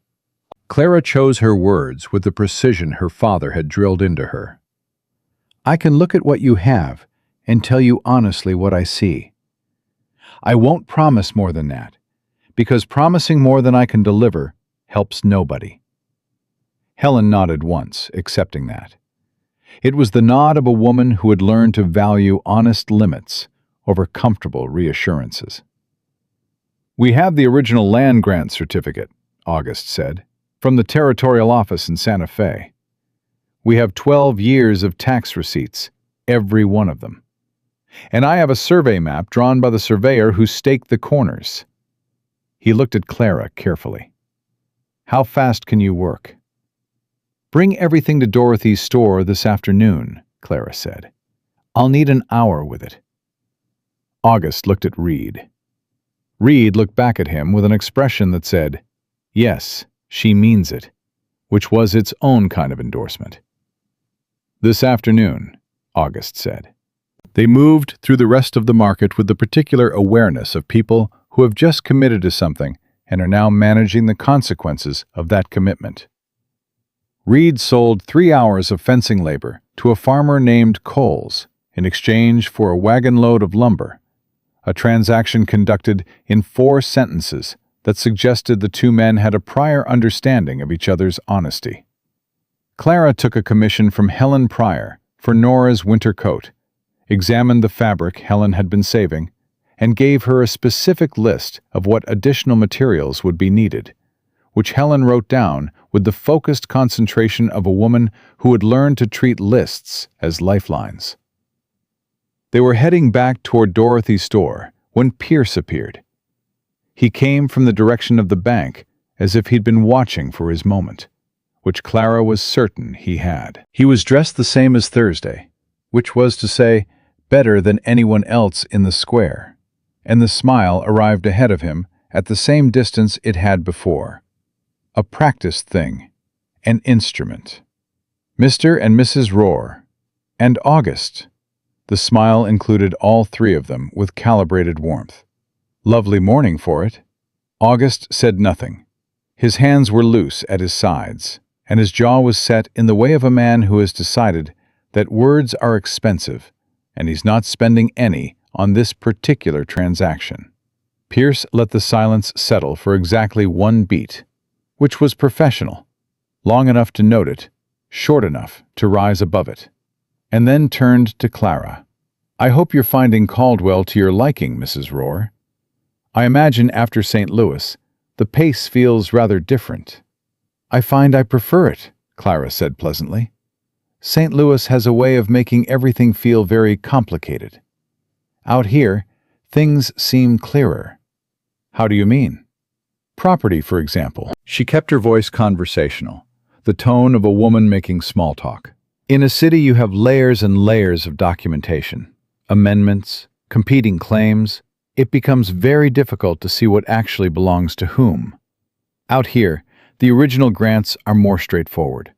Clara chose her words with the precision her father had drilled into her. "I can look at what you have and tell you honestly what I see. I won't promise more than that, because promising more than I can deliver helps nobody." Helen nodded once, accepting that. It was the nod of a woman who had learned to value honest limits over comfortable reassurances. "We have the original land grant certificate," August said, "from the territorial office in Santa Fe. We have 12 years of tax receipts, every one of them. And I have a survey map drawn by the surveyor who staked the corners." He looked at Clara carefully. "How fast can you work?" "Bring everything to Dorothy's store this afternoon," Clara said. "I'll need an hour with it." August looked at Reed. Reed looked back at him with an expression that said, "Yes, she means it," which was its own kind of endorsement. "This afternoon," August said. They moved through the rest of the market with the particular awareness of people who have just committed to something and are now managing the consequences of that commitment. Reed sold 3 hours of fencing labor to a farmer named Coles in exchange for a wagon load of lumber, a transaction conducted in 4 sentences that suggested the 2 men had a prior understanding of each other's honesty. Clara took a commission from Helen Pryor for Nora's winter coat, examined the fabric Helen had been saving, and gave her a specific list of what additional materials would be needed, which Helen wrote down with the focused concentration of a woman who had learned to treat lists as lifelines. They were heading back toward Dorothy's store when Pierce appeared. He came from the direction of the bank as if he'd been watching for his moment, which Clara was certain he had. He was dressed the same as Thursday, which was to say, better than anyone else in the square, and the smile arrived ahead of him at the same distance it had before. A practiced thing, an instrument. Mr. and Mrs. Rohr, and August. The smile included all three of them with calibrated warmth. Lovely morning for it. August said nothing. His hands were loose at his sides, and his jaw was set in the way of a man who has decided that words are expensive, and he's not spending any on this particular transaction. Pierce let the silence settle for exactly one beat, which was professional, long enough to note it, short enough to rise above it, and then turned to Clara. I hope you're finding Caldwell to your liking, Mrs. Rohr. I imagine after St. Louis, the pace feels rather different. I find I prefer it, Clara said pleasantly. St. Louis has a way of making everything feel very complicated. Out here, things seem clearer. How do you mean? Property, for example. She kept her voice conversational, the tone of a woman making small talk. In a city, you have layers and layers of documentation, amendments, competing claims. It becomes very difficult to see what actually belongs to whom. Out here, the original grants are more straightforward.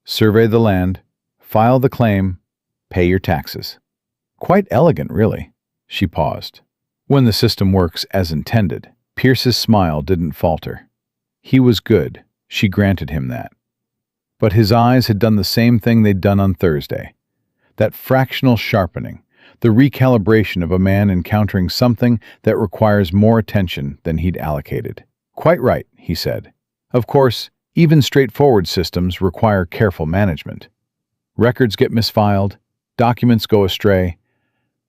Survey the land, file the claim, pay your taxes. Quite elegant, really. She paused. When the system works as intended, Pierce's smile didn't falter. He was good, she granted him that. But his eyes had done the same thing they'd done on Thursday. That fractional sharpening, the recalibration of a man encountering something that requires more attention than he'd allocated. Quite right, he said. Of course, even straightforward systems require careful management. Records get misfiled, documents go astray.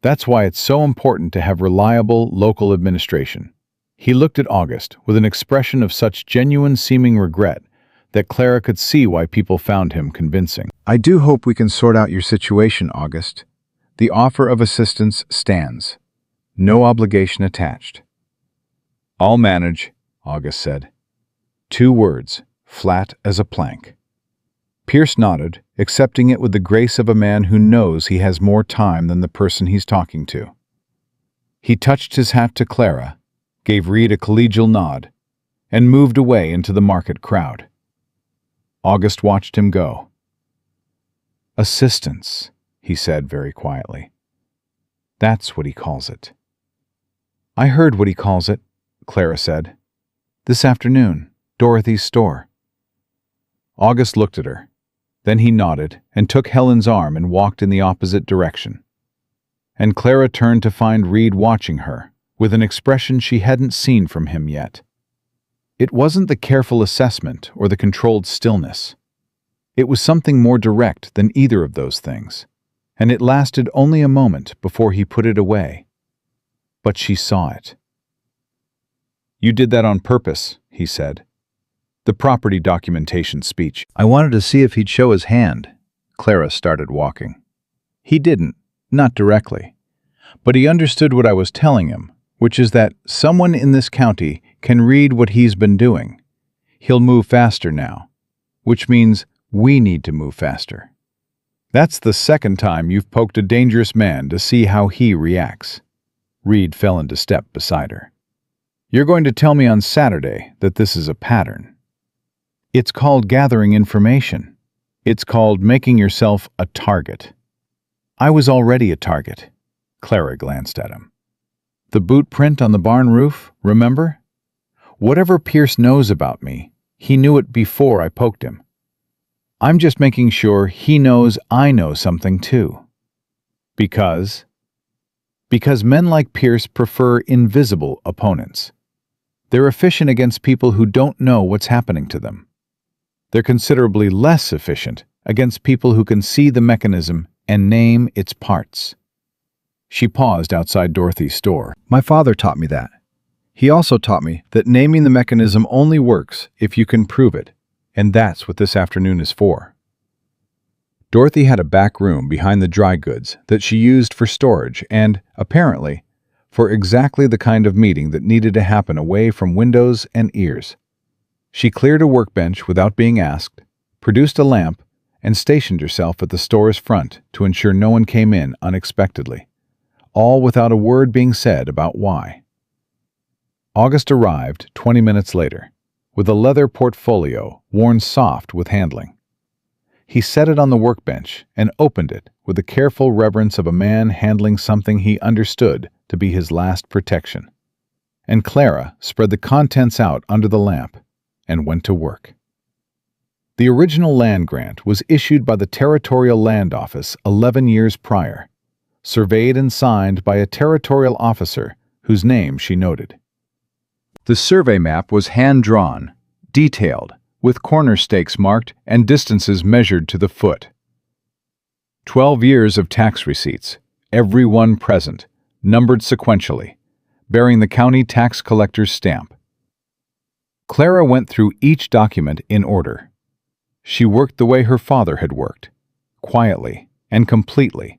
That's why it's so important to have reliable local administration. He looked at August with an expression of such genuine seeming regret that Clara could see why people found him convincing. I do hope we can sort out your situation, August. The offer of assistance stands. No obligation attached. I'll manage, August said. 2 words, flat as a plank. Pierce nodded, accepting it with the grace of a man who knows he has more time than the person he's talking to. He touched his hat to Clara, gave Reed a collegial nod, and moved away into the market crowd. August watched him go. Assistance, he said very quietly. That's what he calls it. I heard what he calls it, Clara said. This afternoon, Dorothy's store. August looked at her. Then he nodded and took Helen's arm and walked in the opposite direction. And Clara turned to find Reed watching her, with an expression she hadn't seen from him yet. It wasn't the careful assessment or the controlled stillness. It was something more direct than either of those things, and it lasted only a moment before he put it away. But she saw it. You did that on purpose, he said. The property documentation speech. I wanted to see if he'd show his hand. Clara started walking. He didn't, not directly. But he understood what I was telling him, which is that someone in this county can read what he's been doing. He'll move faster now, which means we need to move faster. That's the second time you've poked a dangerous man to see how he reacts. Reed fell into step beside her. You're going to tell me on Saturday that this is a pattern. It's called gathering information. It's called making yourself a target. I was already a target. Clara glanced at him. The boot print on the barn roof, remember? Whatever Pierce knows about me, he knew it before I poked him. I'm just making sure he knows I know something too. Because men like Pierce prefer invisible opponents. They're efficient against people who don't know what's happening to them. They're considerably less efficient against people who can see the mechanism and name its parts. She paused outside Dorothy's store. My father taught me that. He also taught me that naming the mechanism only works if you can prove it, and that's what this afternoon is for. Dorothy had a back room behind the dry goods that she used for storage and, apparently, for exactly the kind of meeting that needed to happen away from windows and ears. She cleared a workbench without being asked, produced a lamp, and stationed herself at the store's front to ensure no one came in unexpectedly, all without a word being said about why. August arrived 20 minutes later, with a leather portfolio worn soft with handling. He set it on the workbench and opened it with the careful reverence of a man handling something he understood to be his last protection. And Clara spread the contents out under the lamp and went to work. The original land grant was issued by the Territorial Land Office 11 years prior, surveyed and signed by a territorial officer whose name she noted. The survey map was hand-drawn, detailed, with corner stakes marked and distances measured to the foot. 12 years of tax receipts, every one present, numbered sequentially, bearing the county tax collector's stamp. Clara went through each document in order. She worked the way her father had worked, quietly and completely,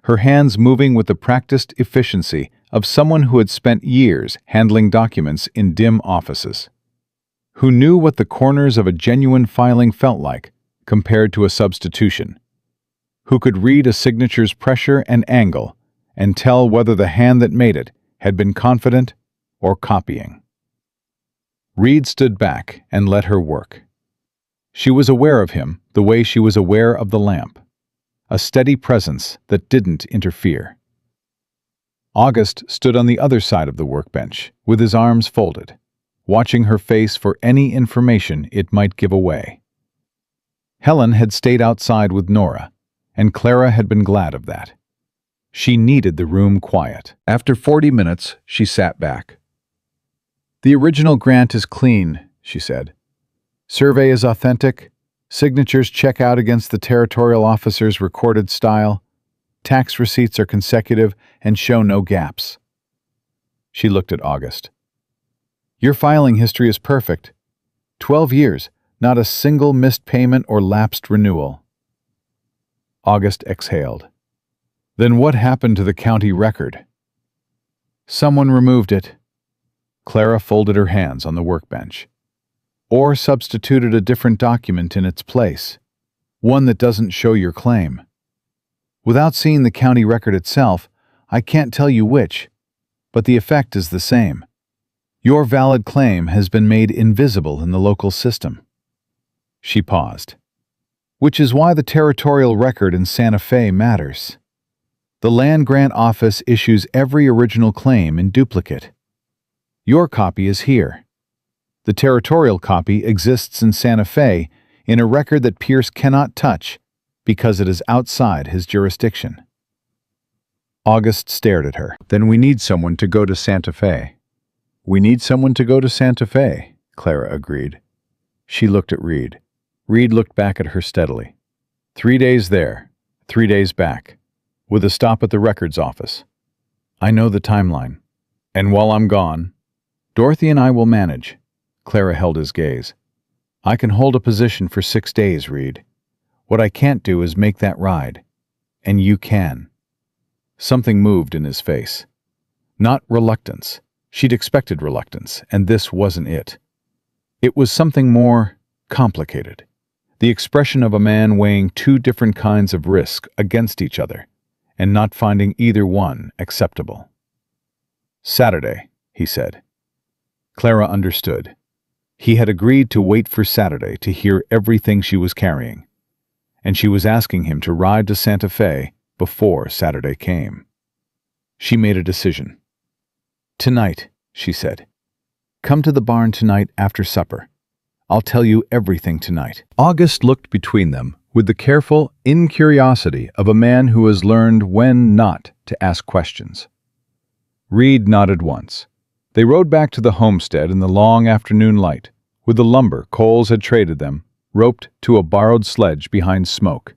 her hands moving with the practiced efficiency of someone who had spent years handling documents in dim offices, who knew what the corners of a genuine filing felt like compared to a substitution, who could read a signature's pressure and angle and tell whether the hand that made it had been confident or copying. Reed stood back and let her work. She was aware of him the way she was aware of the lamp, a steady presence that didn't interfere. August stood on the other side of the workbench, with his arms folded, watching her face for any information it might give away. Helen had stayed outside with Nora, and Clara had been glad of that. She needed the room quiet. After 40 minutes, she sat back. "The original grant is clean," she said. "Survey is authentic. Signatures check out against the territorial officer's recorded style. Tax receipts are consecutive and show no gaps." She looked at August. "Your filing history is perfect. 12 years, not a single missed payment or lapsed renewal." August exhaled. "Then what happened to the county record?" "Someone removed it." Clara folded her hands on the workbench. "Or substituted a different document in its place, one that doesn't show your claim. Without seeing the county record itself, I can't tell you which, but the effect is the same. Your valid claim has been made invisible in the local system." She paused. "Which is why the territorial record in Santa Fe matters. The Land Grant Office issues every original claim in duplicate. Your copy is here. The territorial copy exists in Santa Fe in a record that Pierce cannot touch because it is outside his jurisdiction." August stared at her. "Then we need someone to go to Santa Fe." "We need someone to go to Santa Fe," Clara agreed. She looked at Reed. Reed looked back at her steadily. 3 days there, 3 days back, with a stop at the records office. "I know the timeline. And while I'm gone, Dorothy and I will manage." Clara held his gaze. "I can hold a position for 6 days, Reed. What I can't do is make that ride. And you can." Something moved in his face. Not reluctance. She'd expected reluctance, and this wasn't it. It was something more complicated. The expression of a man weighing two different kinds of risk against each other, and not finding either one acceptable. "Saturday," he said. Clara understood. He had agreed to wait for Saturday to hear everything she was carrying, and she was asking him to ride to Santa Fe before Saturday came. She made a decision. "Tonight," she said. "Come to the barn tonight after supper. I'll tell you everything tonight." August looked between them with the careful incuriosity of a man who has learned when not to ask questions. Reed nodded once. They rode back to the homestead in the long afternoon light, with the lumber Coles had traded them, roped to a borrowed sledge behind Smoke.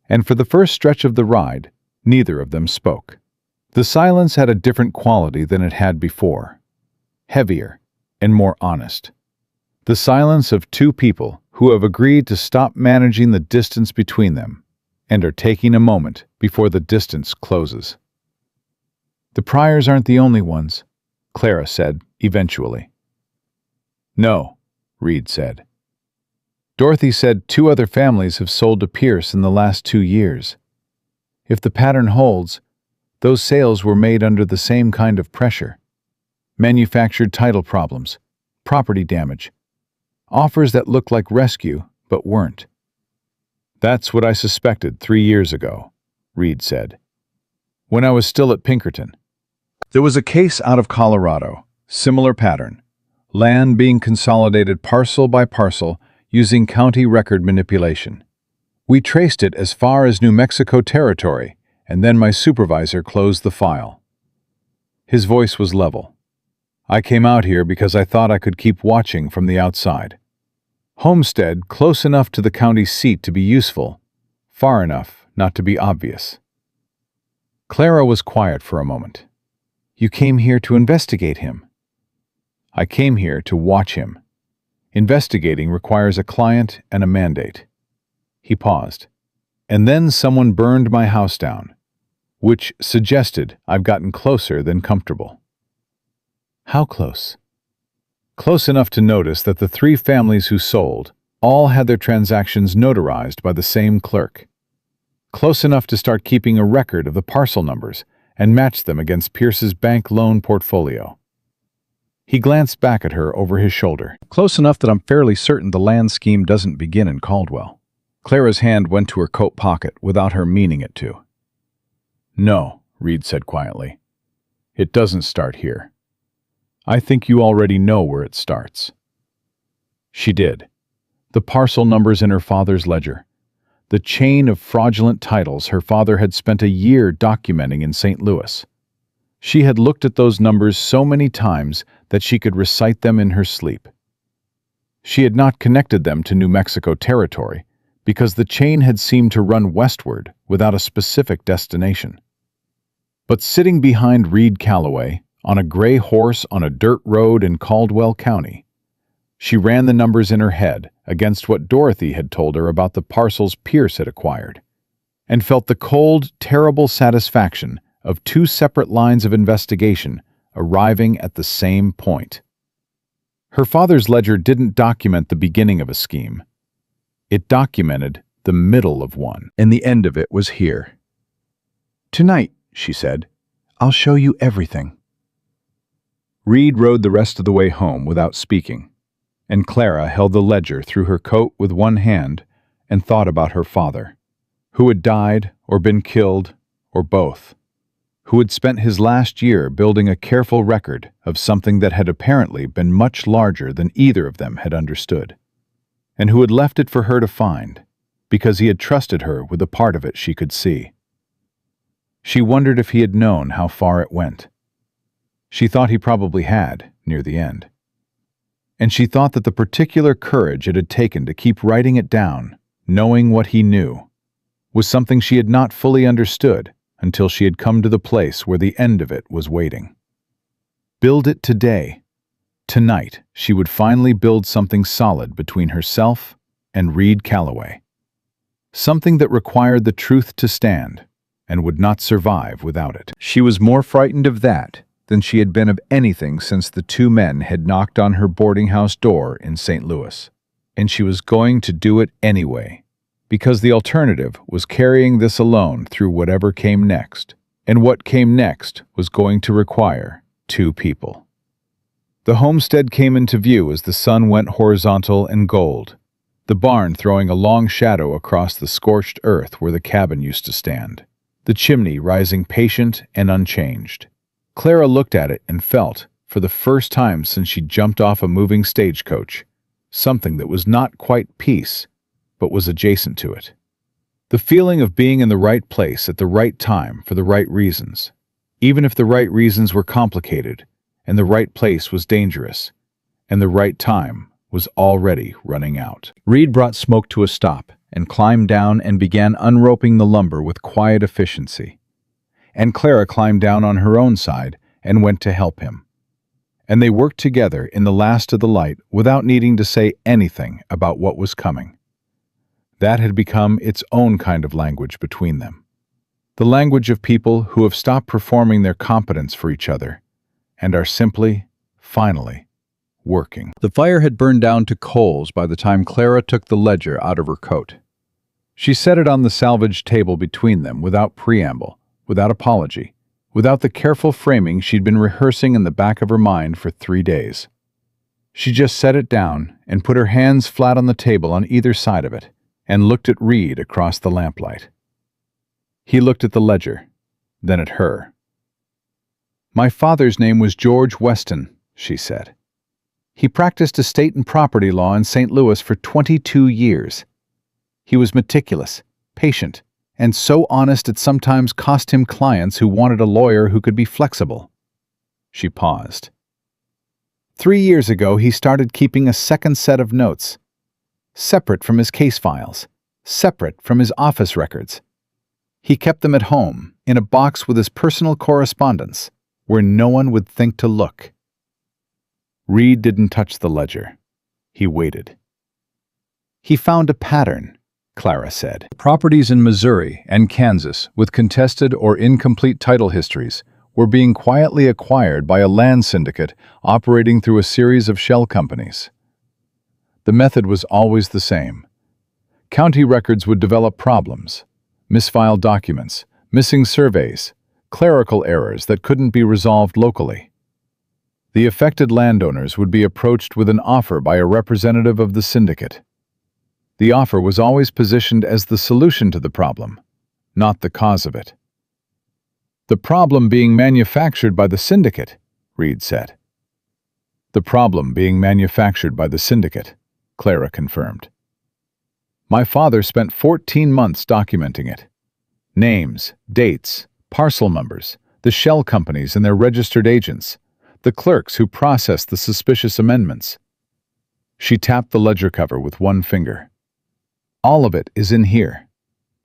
And for the first stretch of the ride, neither of them spoke. The silence had a different quality than it had before, heavier and more honest. The silence of two people who have agreed to stop managing the distance between them and are taking a moment before the distance closes. "The Pryors aren't the only ones," Clara said eventually. "No," Reed said. Dorothy said 2 other families have sold to Pierce in the last 2 years. If the pattern holds, those sales were made under the same kind of pressure. Manufactured title problems, property damage, offers that looked like rescue but weren't. That's what I suspected 3 years ago, Reed said. When I was still at Pinkerton. There was a case out of Colorado, similar pattern. Land being consolidated parcel by parcel using county record manipulation. We traced it as far as New Mexico territory, and then my supervisor closed the file. His voice was level. I came out here because I thought I could keep watching from the outside. Homestead close enough to the county seat to be useful, far enough not to be obvious. Clara was quiet for a moment. You came here to investigate him. I came here to watch him. Investigating requires a client and a mandate. He paused. And then someone burned my house down, which suggested I've gotten closer than comfortable. How close? Close enough to notice that the 3 families who sold all had their transactions notarized by the same clerk. Close enough to start keeping a record of the parcel numbers and match them against Pierce's bank loan portfolio. He glanced back at her over his shoulder. Close enough that I'm fairly certain the land scheme doesn't begin in Caldwell. Clara's hand went to her coat pocket without her meaning it to. No, Reed said quietly. It doesn't start here. I think you already know where it starts. She did. The parcel numbers in her father's ledger. The chain of fraudulent titles her father had spent a year documenting in St. Louis. She had looked at those numbers so many times that she could recite them in her sleep. She had not connected them to New Mexico territory because the chain had seemed to run westward without a specific destination. But sitting behind Reed Calloway, on a gray horse on a dirt road in Caldwell County, she ran the numbers in her head against what Dorothy had told her about the parcels Pierce had acquired, and felt the cold, terrible satisfaction of 2 separate lines of investigation arriving at the same point. Her father's ledger didn't document the beginning of a scheme. It documented the middle of one, and the end of it was here. Tonight, she said, I'll show you everything. Reed rode the rest of the way home without speaking, and Clara held the ledger through her coat with one hand and thought about her father, who had died or been killed or both, who had spent his last year building a careful record of something that had apparently been much larger than either of them had understood, and who had left it for her to find because he had trusted her with a part of it she could see. She wondered if he had known how far it went. She thought he probably had, near the end. And she thought that the particular courage it had taken to keep writing it down, knowing what he knew, was something she had not fully understood until she had come to the place where the end of it was waiting. Build it today. Tonight, she would finally build something solid between herself and Reed Calloway. Something that required the truth to stand and would not survive without it. She was more frightened of that than she had been of anything since the 2 men had knocked on her boarding house door in St. Louis. And she was going to do it anyway, because the alternative was carrying this alone through whatever came next, and what came next was going to require 2 people. The homestead came into view as the sun went horizontal and gold, the barn throwing a long shadow across the scorched earth where the cabin used to stand, the chimney rising patient and unchanged. Clara looked at it and felt, for the first time since she jumped off a moving stagecoach, something that was not quite peace, but was adjacent to it. The feeling of being in the right place at the right time for the right reasons, even if the right reasons were complicated, and the right place was dangerous, and the right time was already running out. Reed brought smoke to a stop and climbed down and began unroping the lumber with quiet efficiency. And Clara climbed down on her own side and went to help him. And they worked together in the last of the light without needing to say anything about what was coming. That had become its own kind of language between them. The language of people who have stopped performing their competence for each other and are simply, finally, working. The fire had burned down to coals by the time Clara took the ledger out of her coat. She set it on the salvage table between them without preamble, without apology, without the careful framing she'd been rehearsing in the back of her mind for 3 days. She just set it down and put her hands flat on the table on either side of it and looked at Reed across the lamplight. He looked at the ledger, then at her. "My father's name was George Weston," she said. "He practiced estate and property law in St. Louis for 22 years. He was meticulous, patient, and so honest it sometimes cost him clients who wanted a lawyer who could be flexible." She paused. 3 years ago, he started keeping a second set of notes, separate from his case files, separate from his office records. He kept them at home, in a box with his personal correspondence, where no one would think to look. Reed didn't touch the ledger. He waited. "He found a pattern," Clara said. Properties in Missouri and Kansas with contested or incomplete title histories were being quietly acquired by a land syndicate operating through a series of shell companies. The method was always the same. County records would develop problems, misfiled documents, missing surveys, clerical errors that couldn't be resolved locally. The affected landowners would be approached with an offer by a representative of the syndicate. The offer was always positioned as the solution to the problem, not the cause of it. "The problem being manufactured by the syndicate," Reed said. "The problem being manufactured by the syndicate," Clara confirmed. "My father spent 14 months documenting it. Names, dates, parcel numbers, the shell companies and their registered agents, the clerks who processed the suspicious amendments." She tapped the ledger cover with one finger. "All of it is in here.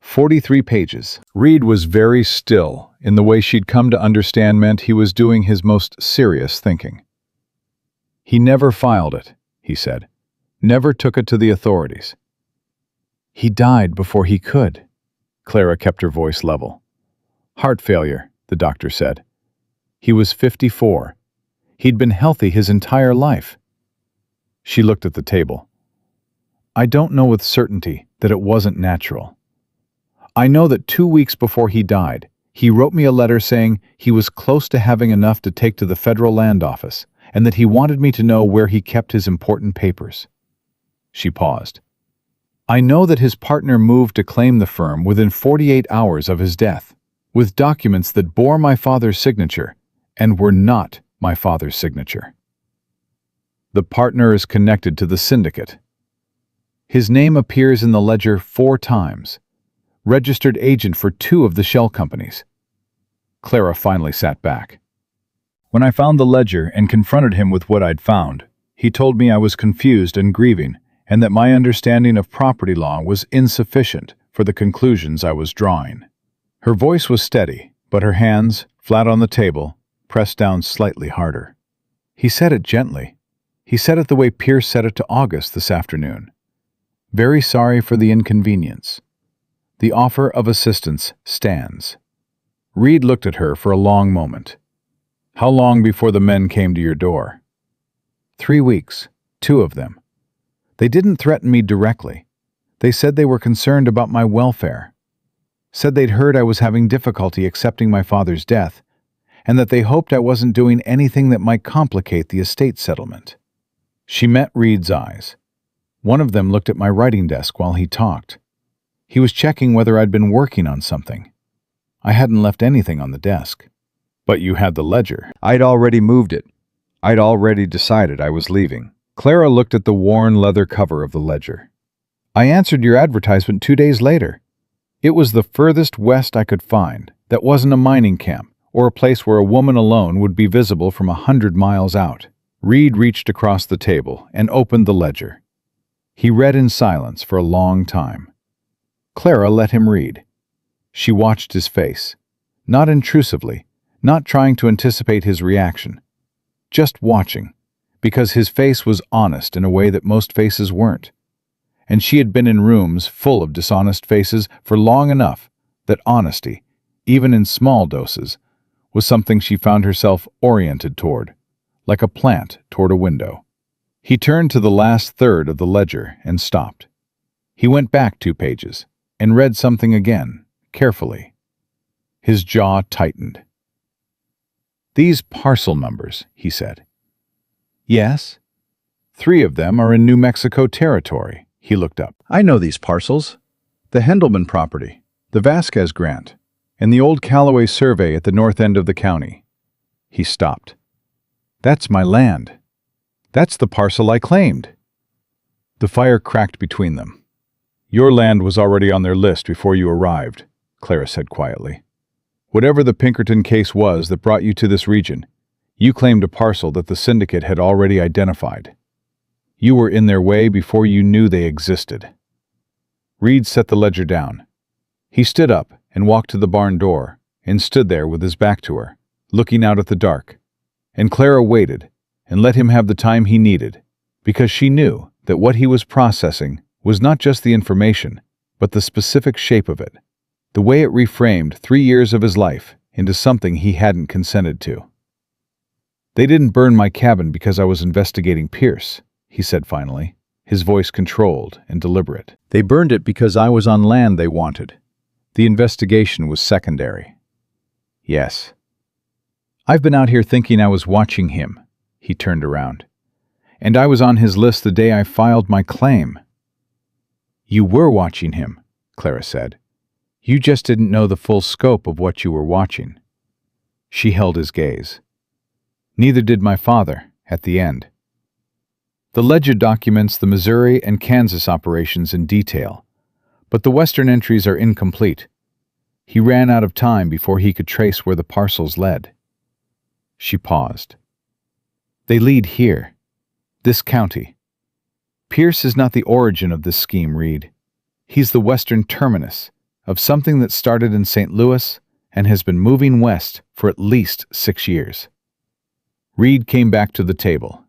43 pages. Reed was very still in the way she'd come to understand meant he was doing his most serious thinking. "He never filed it," he said. "Never took it to the authorities." "He died before he could." Clara kept her voice level. "Heart failure," the doctor said. "He was 54. He'd been healthy his entire life." She looked at the table. "I don't know with certainty that it wasn't natural. I know that 2 weeks before he died, he wrote me a letter saying he was close to having enough to take to the federal land office and that he wanted me to know where he kept his important papers." She paused. "I know that his partner moved to claim the firm within 48 hours of his death, with documents that bore my father's signature and were not my father's signature. The partner is connected to the syndicate. His name appears in the ledger 4 times. Registered agent for 2 of the shell companies." Clara finally sat back. "When I found the ledger and confronted him with what I'd found, he told me I was confused and grieving, and that my understanding of property law was insufficient for the conclusions I was drawing." Her voice was steady, but her hands, flat on the table, pressed down slightly harder. "He said it gently. He said it the way Pierce said it to August this afternoon. Very sorry for the inconvenience. The offer of assistance stands." Reed looked at her for a long moment. "How long before the men came to your door?" 3 weeks, 2 of them. They didn't threaten me directly. They said they were concerned about my welfare. Said they'd heard I was having difficulty accepting my father's death, and that they hoped I wasn't doing anything that might complicate the estate settlement." She met Reed's eyes. One of them looked at my writing desk while he talked. He was checking whether I'd been working on something. I hadn't left anything on the desk. "But you had the ledger." I'd already moved it. I'd already decided I was leaving. Clara looked at the worn leather cover of the ledger. "I answered your advertisement 2 days later. It was the furthest west I could find that wasn't a mining camp or a place where a woman alone would be visible from 100 miles out." Reed reached across the table and opened the ledger. He read in silence for a long time. Clara let him read. She watched his face, not intrusively, not trying to anticipate his reaction, just watching, because his face was honest in a way that most faces weren't. And she had been in rooms full of dishonest faces for long enough that honesty, even in small doses, was something she found herself oriented toward, like a plant toward a window. He turned to the last third of the ledger and stopped. He went back 2 pages and read something again, carefully. His jaw tightened. "These parcel numbers," he said. "Yes. 3 of them are in New Mexico territory." He looked up. I know these parcels. The Hendelman property, the Vasquez grant, and the old Calloway survey at the north end of the county. He stopped. That's my land. That's the parcel I claimed. The fire cracked between them. Your land was already on their list before you arrived, Clara said quietly. Whatever the Pinkerton case was that brought you to this region, you claimed a parcel that the syndicate had already identified. You were in their way before you knew they existed. Reed set the ledger down. He stood up and walked to the barn door and stood there with his back to her, looking out at the dark. And Clara waited and let him have the time he needed, because she knew that what he was processing was not just the information, but the specific shape of it, the way it reframed 3 years of his life into something he hadn't consented to. "They didn't burn my cabin because I was investigating Pierce," he said finally, his voice controlled and deliberate. "They burned it because I was on land they wanted. The investigation was secondary." "Yes. I've been out here thinking I was watching him." He turned around. "And I was on his list the day I filed my claim." "You were watching him," Clara said. "You just didn't know the full scope of what you were watching." She held his gaze. "Neither did my father, at the end." The ledger documents the Missouri and Kansas operations in detail, but the Western entries are incomplete. He ran out of time before he could trace where the parcels led. She paused. "They lead here, this county. Pierce is not the origin of this scheme, Reed. He's the western terminus of something that started in St. Louis and has been moving west for at least 6 years." Reed came back to the table.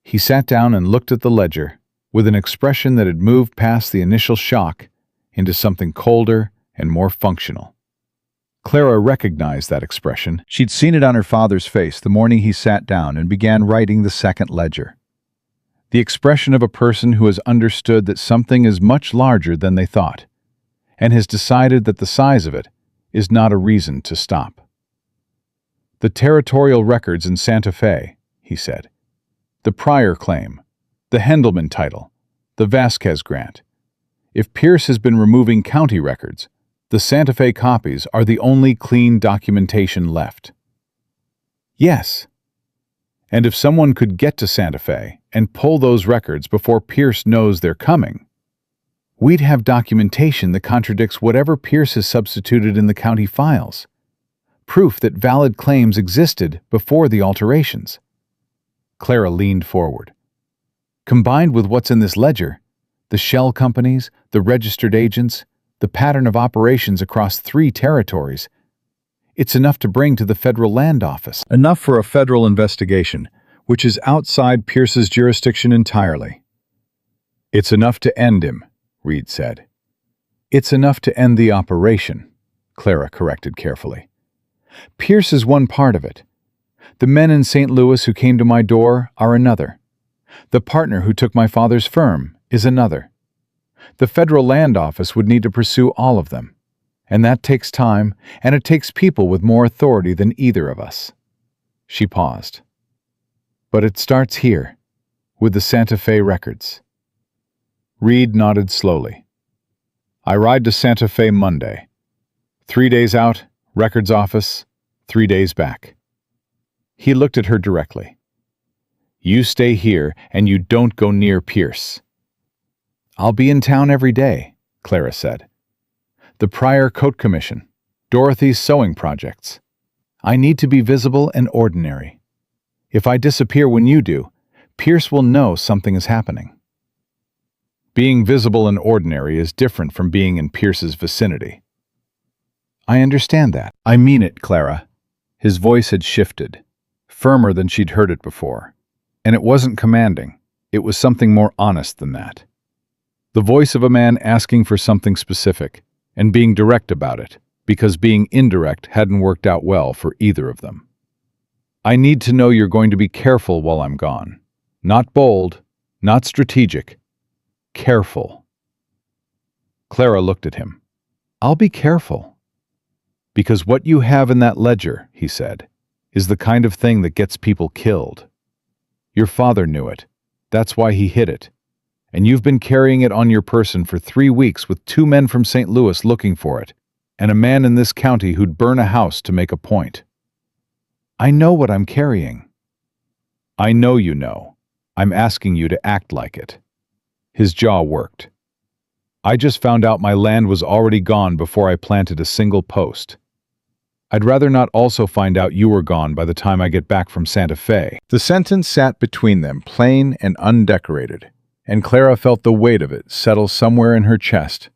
He sat down and looked at the ledger with an expression that had moved past the initial shock into something colder and more functional. Clara recognized that expression. She'd seen it on her father's face the morning he sat down and began writing the second ledger. The expression of a person who has understood that something is much larger than they thought, and has decided that the size of it is not a reason to stop. "The territorial records in Santa Fe," he said. "The Pryor claim, the Hendelman title, the Vasquez grant. If Pierce has been removing county records, the Santa Fe copies are the only clean documentation left." "Yes. And if someone could get to Santa Fe and pull those records before Pierce knows they're coming, we'd have documentation that contradicts whatever Pierce has substituted in the county files. Proof that valid claims existed before the alterations." Clara leaned forward. "Combined with what's in this ledger, the shell companies, the registered agents, the pattern of operations across 3 territories, it's enough to bring to the federal land office." "Enough for a federal investigation, which is outside Pierce's jurisdiction entirely." "It's enough to end him," Reed said. "It's enough to end the operation," Clara corrected carefully. "Pierce is one part of it. The men in St. Louis who came to my door are another. The partner who took my father's firm is another. The federal land office would need to pursue all of them, and that takes time, and it takes people with more authority than either of us." She paused. "But it starts here, with the Santa Fe records." Reed nodded slowly. "I ride to Santa Fe Monday. 3 days out, records office, 3 days back." He looked at her directly. "You stay here and you don't go near Pierce." "I'll be in town every day," Clara said. "The Pryor Coat Commission, Dorothy's sewing projects. I need to be visible and ordinary. If I disappear when you do, Pierce will know something is happening." Being visible and ordinary is different from being in Pierce's vicinity. "I understand that." "I mean it, Clara." His voice had shifted, firmer than she'd heard it before. And it wasn't commanding. It was something more honest than that. The voice of a man asking for something specific, and being direct about it, because being indirect hadn't worked out well for either of them. "I need to know you're going to be careful while I'm gone. Not bold, not strategic. Careful. Clara looked at him. I'll be careful. Because what you have in that ledger, he said, is the kind of thing that gets people killed. Your father knew it. That's why he hid it. And you've been carrying it on your person for 3 weeks with 2 men from St. Louis looking for it, and a man in this county who'd burn a house to make a point. I know what I'm carrying. I know you know. I'm asking you to act like it. His jaw worked. I just found out my land was already gone before I planted a single post. I'd rather not also find out you were gone by the time I get back from Santa Fe. The sentence sat between them, plain and undecorated, and Clara felt the weight of it settle somewhere in her chest,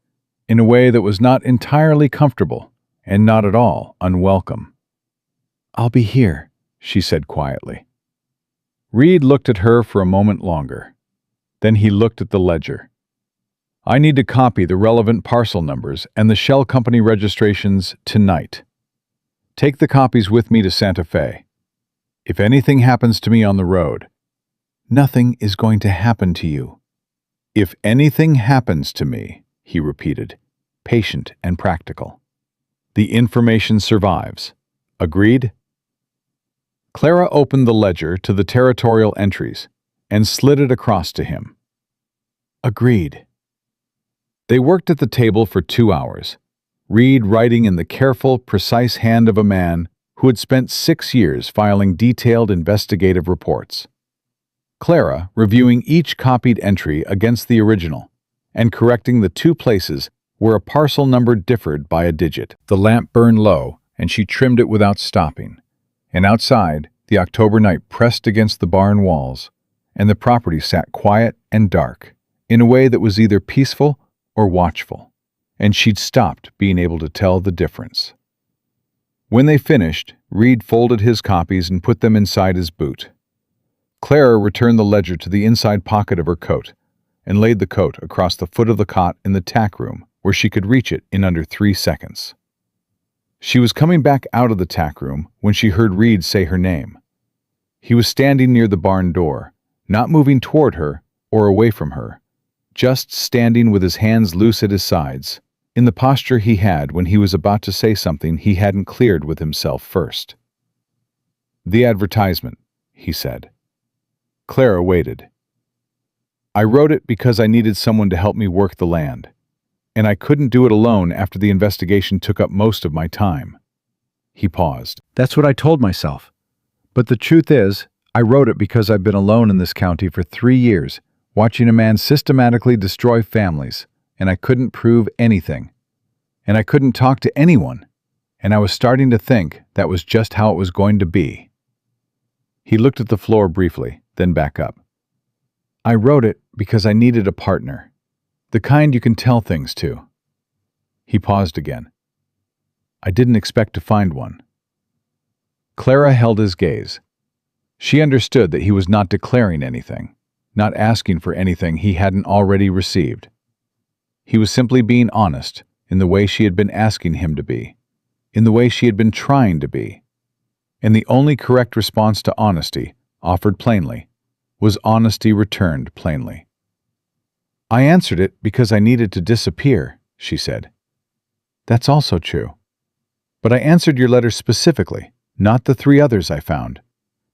in a way that was not entirely comfortable and not at all unwelcome. I'll be here, she said quietly. Reed looked at her for a moment longer. Then he looked at the ledger. I need to copy the relevant parcel numbers and the shell company registrations tonight. Take the copies with me to Santa Fe. If anything happens to me on the road, nothing is going to happen to you. If anything happens to me, he repeated, patient and practical. The information survives. Agreed? Clara opened the ledger to the territorial entries and slid it across to him. Agreed. They worked at the table for 2 hours, Reed writing in the careful, precise hand of a man who had spent 6 years filing detailed investigative reports. Clara reviewing each copied entry against the original and correcting the 2 places where a parcel number differed by a digit. The lamp burned low, and she trimmed it without stopping. And outside, the October night pressed against the barn walls, and the property sat quiet and dark, in a way that was either peaceful or watchful, and she'd stopped being able to tell the difference. When they finished, Reed folded his copies and put them inside his boot. Clara returned the ledger to the inside pocket of her coat and laid the coat across the foot of the cot in the tack room where she could reach it in under 3 seconds. She was coming back out of the tack room when she heard Reed say her name. He was standing near the barn door, not moving toward her or away from her, just standing with his hands loose at his sides, in the posture he had when he was about to say something he hadn't cleared with himself first. The advertisement, he said. Clara waited. I wrote it because I needed someone to help me work the land, and I couldn't do it alone after the investigation took up most of my time. He paused. That's what I told myself. But the truth is, I wrote it because I've been alone in this county for 3 years, watching a man systematically destroy families, and I couldn't prove anything. And I couldn't talk to anyone, and I was starting to think that was just how it was going to be. He looked at the floor briefly, then back up. I wrote it because I needed a partner, the kind you can tell things to. He paused again. I didn't expect to find one. Clara held his gaze. She understood that he was not declaring anything, not asking for anything he hadn't already received. He was simply being honest in the way she had been asking him to be, in the way she had been trying to be. And the only correct response to honesty, offered plainly, was honesty returned plainly. I answered it because I needed to disappear, she said. That's also true. But I answered your letter specifically, not the 3 others I found,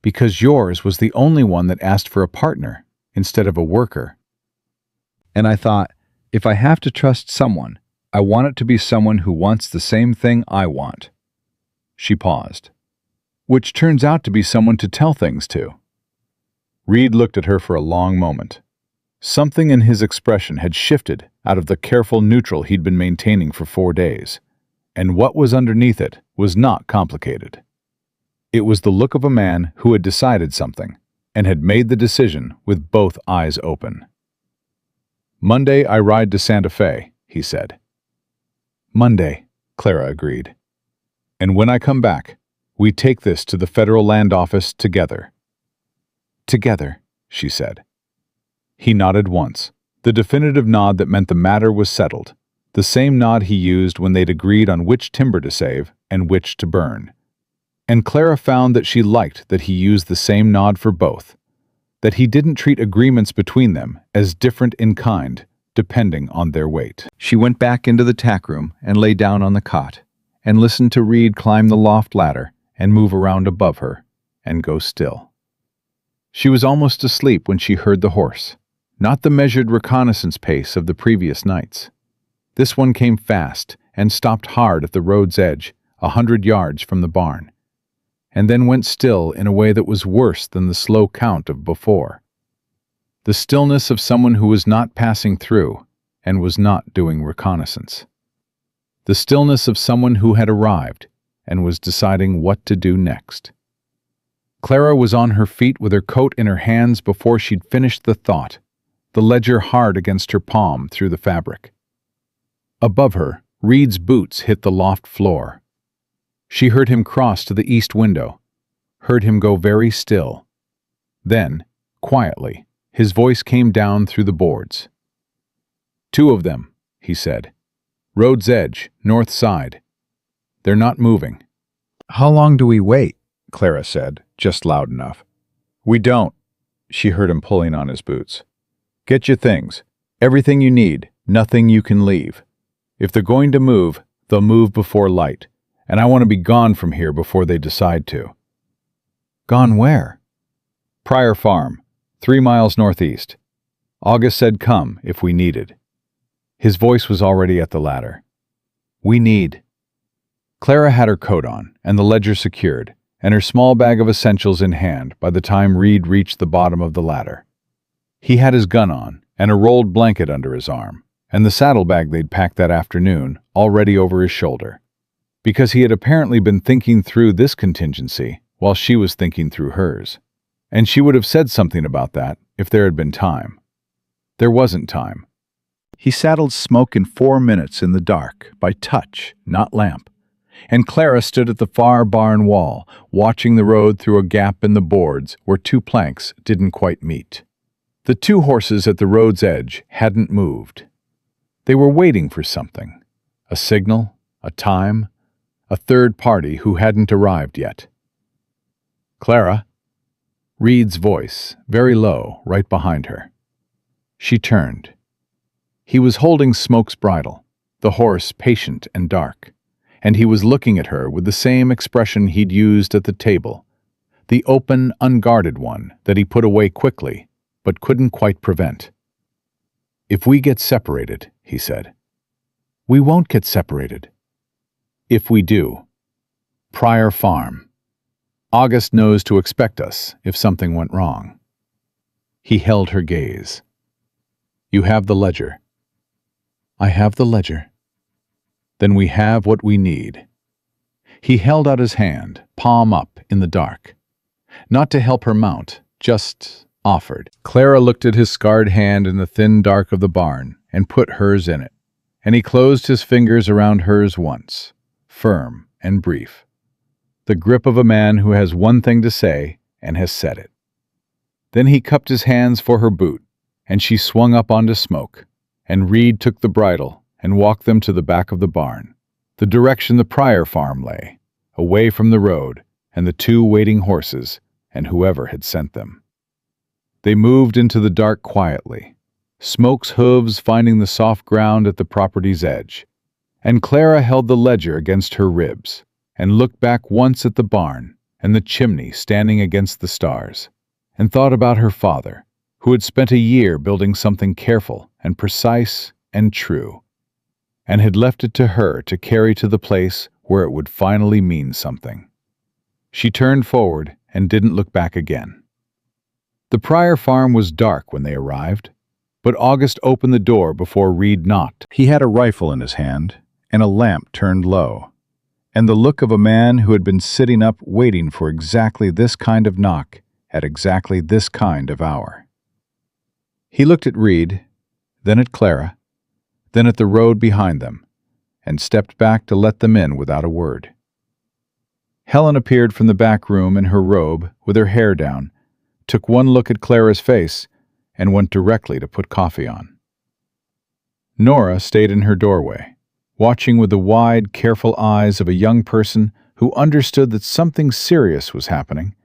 because yours was the only one that asked for a partner instead of a worker. And I thought, if I have to trust someone, I want it to be someone who wants the same thing I want. She paused. Which turns out to be someone to tell things to. Reed looked at her for a long moment. Something in his expression had shifted out of the careful neutral he'd been maintaining for 4 days, and what was underneath it was not complicated. It was the look of a man who had decided something, and had made the decision with both eyes open. Monday I ride to Santa Fe, he said. Monday, Clara agreed. And when I come back, we take this to the federal land office together. Together, she said. He nodded once, the definitive nod that meant the matter was settled, the same nod he used when they'd agreed on which timber to save and which to burn. And Clara found that she liked that he used the same nod for both, that he didn't treat agreements between them as different in kind, depending on their weight. She went back into the tack room and lay down on the cot, and listened to Reed climb the loft ladder and move around above her, and go still. She was almost asleep when she heard the horse, not the measured reconnaissance pace of the previous nights. This one came fast and stopped hard at the road's edge, 100 yards from the barn, and then went still in a way that was worse than the slow count of before. The stillness of someone who was not passing through and was not doing reconnaissance. The stillness of someone who had arrived and was deciding what to do next. Clara was on her feet with her coat in her hands before she'd finished the thought, the ledger hard against her palm through the fabric. Above her, Reed's boots hit the loft floor. She heard him cross to the east window, heard him go very still. Then, quietly, his voice came down through the boards. "2 of them," he said. "Road's edge, north side. They're not moving." "How long do we wait?" Clara said, just loud enough. "We don't," she heard him pulling on his boots. "Get your things. Everything you need, nothing you can leave. If they're going to move, they'll move before light, and I want to be gone from here before they decide to." "Gone where?" "Pryor Farm, 3 miles northeast. August said come if we needed." His voice was already at the ladder. "We need." Clara had her coat on and the ledger secured, and her small bag of essentials in hand by the time Reed reached the bottom of the ladder. He had his gun on and a rolled blanket under his arm, and the saddlebag they'd packed that afternoon already over his shoulder, because he had apparently been thinking through this contingency while she was thinking through hers. And she would have said something about that if there had been time. There wasn't time. He saddled Smoke in 4 minutes in the dark, by touch, not lamp, and Clara stood at the far barn wall, watching the road through a gap in the boards where 2 planks didn't quite meet. The 2 horses at the road's edge hadn't moved. They were waiting for something, a signal, a time, a third party who hadn't arrived yet. "Clara?" Reed's voice, very low, right behind her. She turned. He was holding Smoke's bridle, the horse patient and dark, and he was looking at her with the same expression he'd used at the table, the open, unguarded one that he put away quickly, but couldn't quite prevent. "If we get separated," he said. "We won't get separated." "If we do. Pryor Farm. August knows to expect us if something went wrong." He held her gaze. "You have the ledger." "I have the ledger." "Then we have what we need." He held out his hand, palm up, in the dark. Not to help her mount, just offered. Clara looked at his scarred hand in the thin dark of the barn and put hers in it, and he closed his fingers around hers once, firm and brief. The grip of a man who has one thing to say and has said it. Then he cupped his hands for her boot, and she swung up onto Smoke, and Reed took the bridle and walked them to the back of the barn, the direction the Pryor farm lay, away from the road and the 2 waiting horses and whoever had sent them. They moved into the dark quietly, Smoke's hooves finding the soft ground at the property's edge, and Clara held the ledger against her ribs and looked back once at the barn and the chimney standing against the stars, and thought about her father, who had spent a year building something careful and precise and true, and had left it to her to carry to the place where it would finally mean something. She turned forward and didn't look back again. The Pryor farm was dark when they arrived, but August opened the door before Reed knocked. He had a rifle in his hand and a lamp turned low, and the look of a man who had been sitting up waiting for exactly this kind of knock at exactly this kind of hour. He looked at Reed, then at Clara, then at the road behind them, and stepped back to let them in without a word. Helen appeared from the back room in her robe, with her hair down, took one look at Clara's face, and went directly to put coffee on. Nora stayed in her doorway, watching with the wide, careful eyes of a young person who understood that something serious was happening,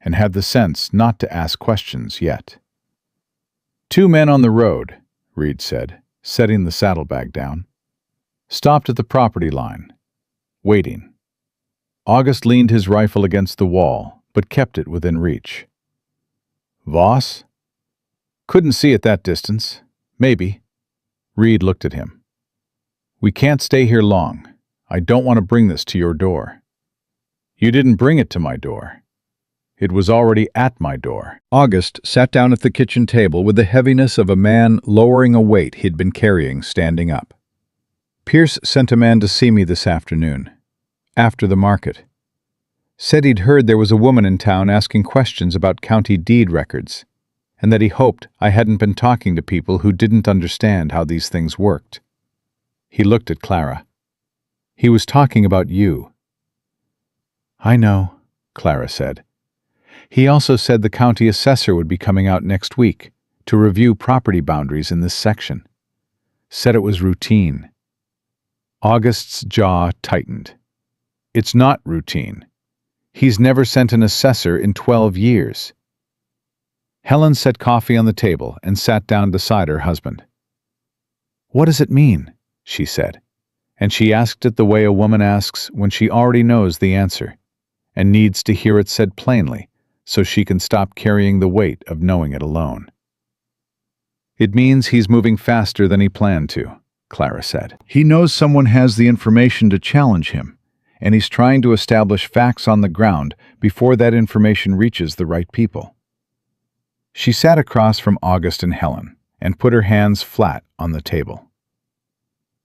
and had the sense not to ask questions yet. "Two men on the road," Reed said, setting the saddlebag down. "Stopped at the property line. Waiting." August leaned his rifle against the wall, but kept it within reach. "Voss?" "Couldn't see at that distance. Maybe." Reed looked at him. "We can't stay here long. I don't want to bring this to your door." "You didn't bring it to my door. It was already at my door." August sat down at the kitchen table with the heaviness of a man lowering a weight he'd been carrying standing up. "Pierce sent a man to see me this afternoon, after the market. Said he'd heard there was a woman in town asking questions about county deed records, and that he hoped I hadn't been talking to people who didn't understand how these things worked." He looked at Clara. "He was talking about you." "I know," Clara said. "He also said the county assessor would be coming out next week to review property boundaries in this section. Said it was routine." August's jaw tightened. "It's not routine. He's never sent an assessor in 12 years. Helen set coffee on the table and sat down beside her husband. "What does it mean?" she said, and she asked it the way a woman asks when she already knows the answer and needs to hear it said plainly so she can stop carrying the weight of knowing it alone. "It means he's moving faster than he planned to," Clara said. "He knows someone has the information to challenge him, and he's trying to establish facts on the ground before that information reaches the right people." She sat across from August and Helen and put her hands flat on the table.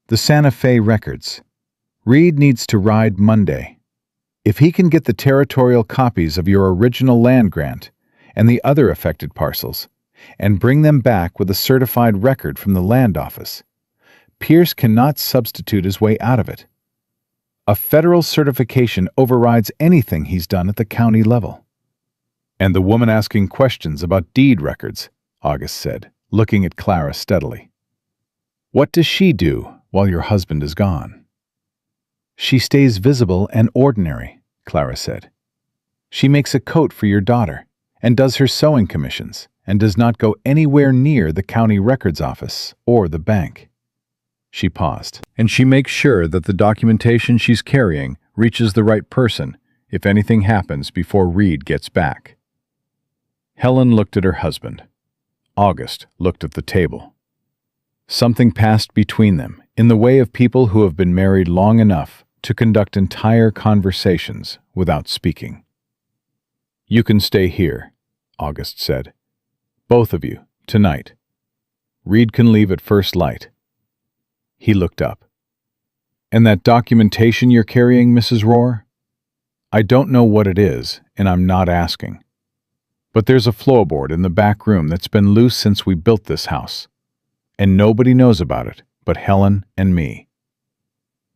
"The Santa Fe records. Reed needs to ride Monday. If he can get the territorial copies of your original land grant and the other affected parcels, and bring them back with a certified record from the land office, Pierce cannot substitute his way out of it. A federal certification overrides anything he's done at the county level." "And the woman asking questions about deed records," August said, looking at Clara steadily. "What does she do while your husband is gone?" "She stays visible and ordinary," Clara said. "She makes a coat for your daughter and does her sewing commissions and does not go anywhere near the county records office or the bank." She paused. "And she makes sure that the documentation she's carrying reaches the right person if anything happens before Reed gets back." Helen looked at her husband. August looked at the table. Something passed between them in the way of people who have been married long enough to conduct entire conversations without speaking. "You can stay here," August said. "Both of you, tonight. Reed can leave at first light." He looked up. "And that documentation you're carrying, Mrs. Rohr? I don't know what it is, and I'm not asking. But there's a floorboard in the back room that's been loose since we built this house, and nobody knows about it but Helen and me."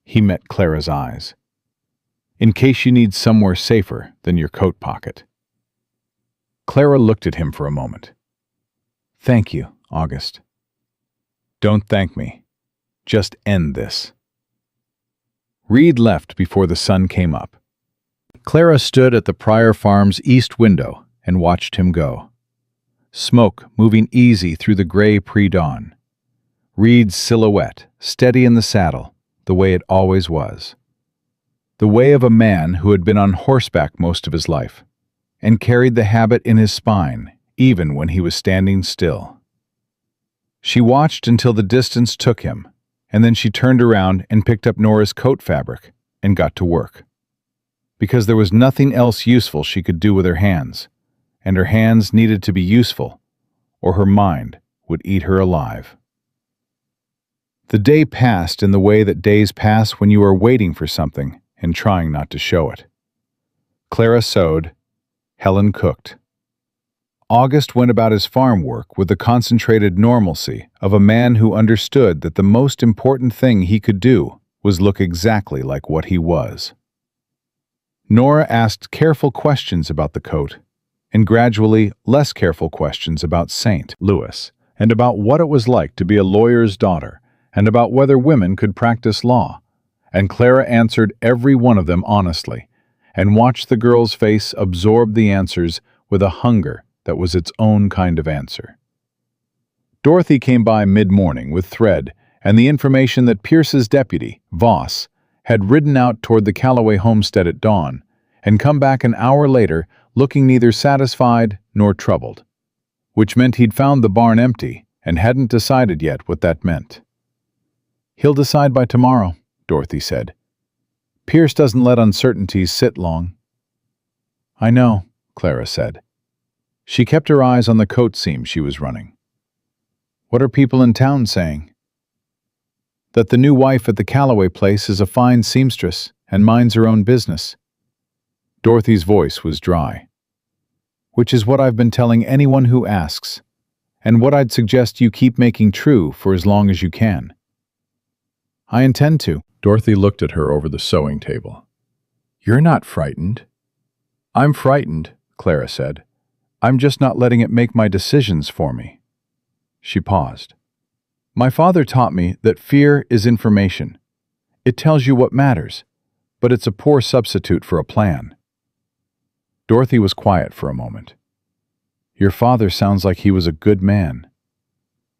He met Clara's eyes. "In case you need somewhere safer than your coat pocket." Clara looked at him for a moment. "Thank you, August." "Don't thank me. Just end this." Reed left before the sun came up. Clara stood at the Pryor Farm's east window and watched him go. Smoke moving easy through the gray pre-dawn. Reed's silhouette, steady in the saddle, the way it always was. The way of a man who had been on horseback most of his life, and carried the habit in his spine, even when he was standing still. She watched until the distance took him, and then she turned around and picked up Nora's coat fabric and got to work. Because there was nothing else useful she could do with her hands, and her hands needed to be useful, or her mind would eat her alive. The day passed in the way that days pass when you are waiting for something and trying not to show it. Clara sewed, Helen cooked. August went about his farm work with the concentrated normalcy of a man who understood that the most important thing he could do was look exactly like what he was. Nora asked careful questions about the coat, and gradually less careful questions about St. Louis, and about what it was like to be a lawyer's daughter, and about whether women could practice law, and Clara answered every one of them honestly, and watched the girl's face absorb the answers with a hunger that was its own kind of answer. Dorothy came by mid-morning with thread and the information that Pierce's deputy, Voss, had ridden out toward the Calloway homestead at dawn and come back an hour later looking neither satisfied nor troubled, which meant he'd found the barn empty and hadn't decided yet what that meant. "He'll decide by tomorrow," Dorothy said. "Pierce doesn't let uncertainties sit long." "I know," Clara said. She kept her eyes on the coat seam she was running. "What are people in town saying?" "That the new wife at the Calloway place is a fine seamstress and minds her own business." Dorothy's voice was dry. "Which is what I've been telling anyone who asks, and what I'd suggest you keep making true for as long as you can." "I intend to." Dorothy looked at her over the sewing table. "You're not frightened." "I'm frightened," Clara said. "I'm just not letting it make my decisions for me." She paused. "My father taught me that fear is information. It tells you what matters, but it's a poor substitute for a plan." Dorothy was quiet for a moment. "Your father sounds like he was a good man."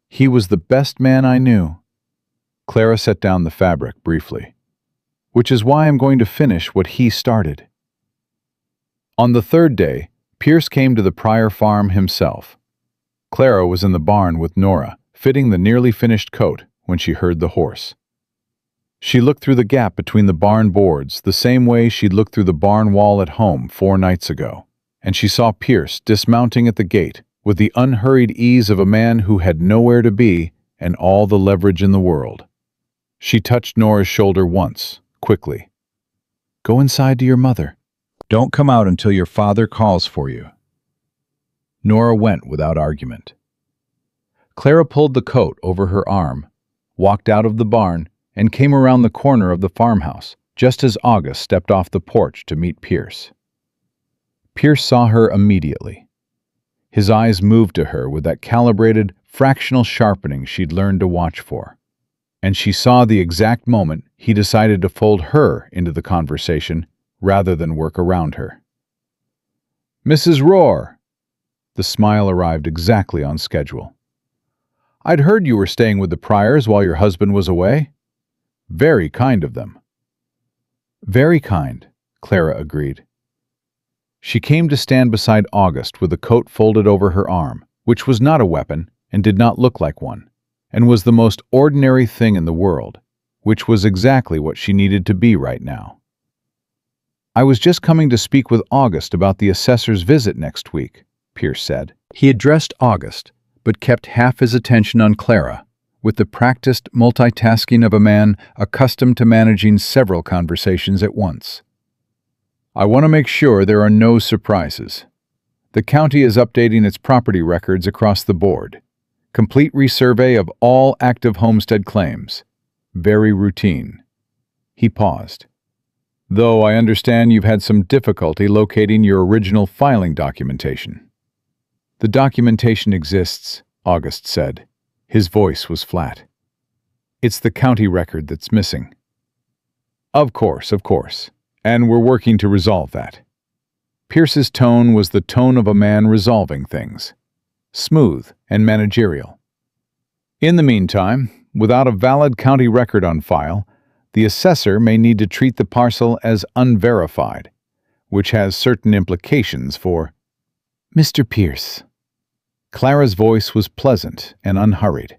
"He was the best man I knew." Clara set down the fabric briefly. "Which is why I'm going to finish what he started." On the third day, Pierce came to the Pryor farm himself. Clara was in the barn with Nora, fitting the nearly finished coat when she heard the horse. She looked through the gap between the barn boards the same way she'd looked through the barn wall at home 4 nights ago, and she saw Pierce dismounting at the gate with the unhurried ease of a man who had nowhere to be and all the leverage in the world. She touched Nora's shoulder once, quickly. "Go inside to your mother. Don't come out until your father calls for you." Nora went without argument. Clara pulled the coat over her arm, walked out of the barn, and came around the corner of the farmhouse, just as August stepped off the porch to meet Pierce. Pierce saw her immediately. His eyes moved to her with that calibrated, fractional sharpening she'd learned to watch for. And she saw the exact moment he decided to fold her into the conversation rather than work around her. "Mrs. Rohr!" The smile arrived exactly on schedule. "I'd heard you were staying with the Pryors while your husband was away. Very kind of them." "Very kind," Clara agreed. She came to stand beside August with the coat folded over her arm, which was not a weapon and did not look like one, and was the most ordinary thing in the world, which was exactly what she needed to be right now. "I was just coming to speak with August about the assessor's visit next week," Pierce said. He addressed August, but kept half his attention on Clara, with the practiced multitasking of a man accustomed to managing several conversations at once. "I want to make sure there are no surprises. The county is updating its property records across the board. Complete resurvey of all active homestead claims. Very routine." He paused. "Though I understand you've had some difficulty locating your original filing documentation." "The documentation exists," August said. His voice was flat. "It's the county record that's missing." Of course. And we're working to resolve that." Pierce's tone was the tone of a man resolving things. Smooth and managerial. "In the meantime, without a valid county record on file, the assessor may need to treat the parcel as unverified, which has certain implications for—" "Mr. Pierce." Clara's voice was pleasant and unhurried.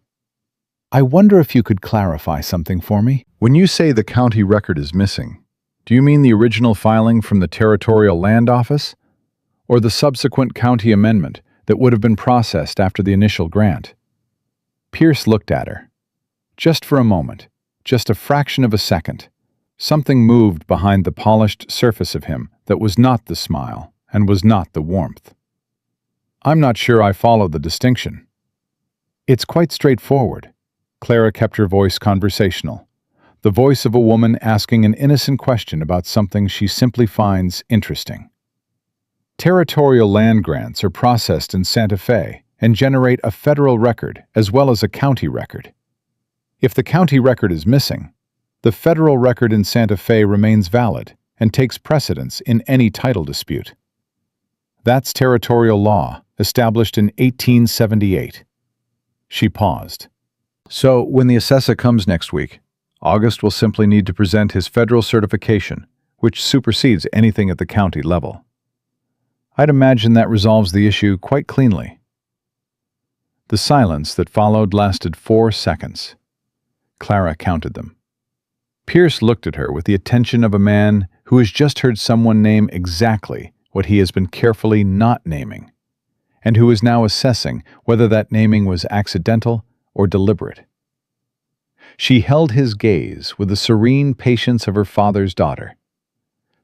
"I wonder if you could clarify something for me. When you say the county record is missing, do you mean the original filing from the Territorial Land Office, or the subsequent county amendment that would have been processed after the initial grant?" Pierce looked at her. Just for a moment, just a fraction of a second, something moved behind the polished surface of him that was not the smile and was not the warmth. "I'm not sure I follow the distinction." "It's quite straightforward." Clara kept her voice conversational, the voice of a woman asking an innocent question about something she simply finds interesting. Territorial land grants are processed in Santa Fe and generate a federal record as well as a county record. If the county record is missing, the federal record in Santa Fe remains valid and takes precedence in any title dispute. That's territorial law, established in 1878. She paused. So, when the assessor comes next week, August will simply need to present his federal certification, which supersedes anything at the county level. I'd imagine that resolves the issue quite cleanly. The silence that followed lasted 4 seconds. Clara counted them. Pierce looked at her with the attention of a man who has just heard someone name exactly what he has been carefully not naming, and who is now assessing whether that naming was accidental or deliberate. She held his gaze with the serene patience of her father's daughter,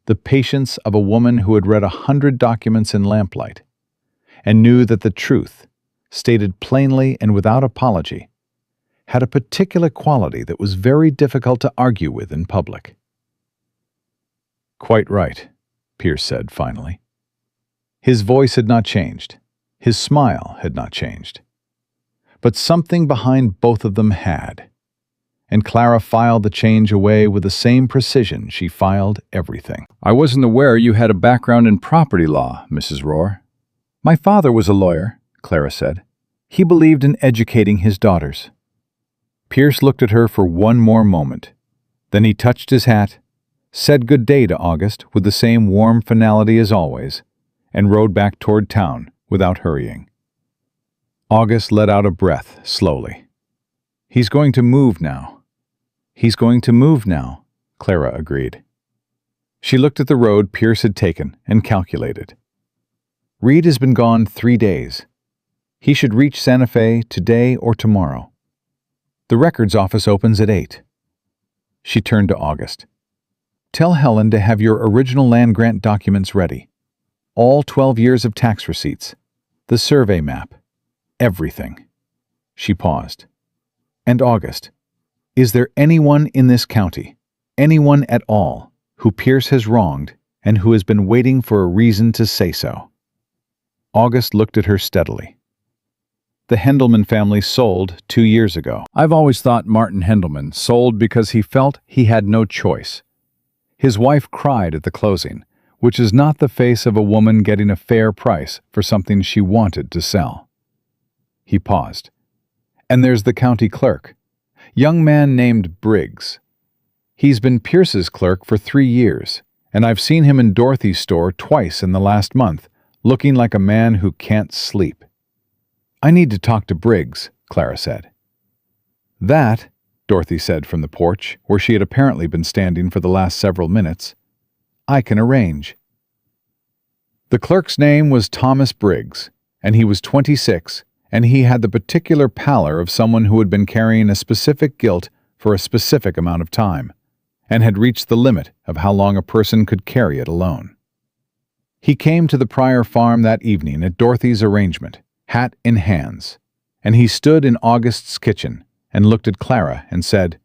the patience of a woman who had read 100 documents in lamplight, and knew that the truth, stated plainly and without apology, had a particular quality that was very difficult to argue with in public. "Quite right," Pierce said finally. His voice had not changed. His smile had not changed. But something behind both of them had. And Clara filed the change away with the same precision she filed everything. "I wasn't aware you had a background in property law, Mrs. Rohr." "My father was a lawyer," Clara said. "He believed in educating his daughters." Pierce looked at her for one more moment. Then he touched his hat, said good day to August with the same warm finality as always, and rode back toward town without hurrying. August let out a breath slowly. "He's going to move now." "He's going to move now," Clara agreed. She looked at the road Pierce had taken and calculated. "Reed has been gone 3 days. He should reach Santa Fe today or tomorrow. The records office opens at 8. She turned to August. "Tell Helen to have your original land grant documents ready. All 12 years of tax receipts, the survey map, everything." She paused. "And August, is there anyone in this county, anyone at all, who Pierce has wronged and who has been waiting for a reason to say so?" August looked at her steadily. "The Hendelman family sold 2 years ago." "I've always thought Martin Hendelman sold because he felt he had no choice. His wife cried at the closing, which is not the face of a woman getting a fair price for something she wanted to sell." He paused. "And there's the county clerk, young man named Briggs. He's been Pierce's clerk for 3 years, and I've seen him in Dorothy's store twice in the last month, looking like a man who can't sleep." "I need to talk to Briggs," Clara said. "That," Dorothy said from the porch, where she had apparently been standing for the last several minutes, "I can arrange." The clerk's name was Thomas Briggs, and he was 26, and he had the particular pallor of someone who had been carrying a specific guilt for a specific amount of time, and had reached the limit of how long a person could carry it alone. He came to the Pryor farm that evening at Dorothy's arrangement, hat in hands, and he stood in August's kitchen and looked at Clara and said,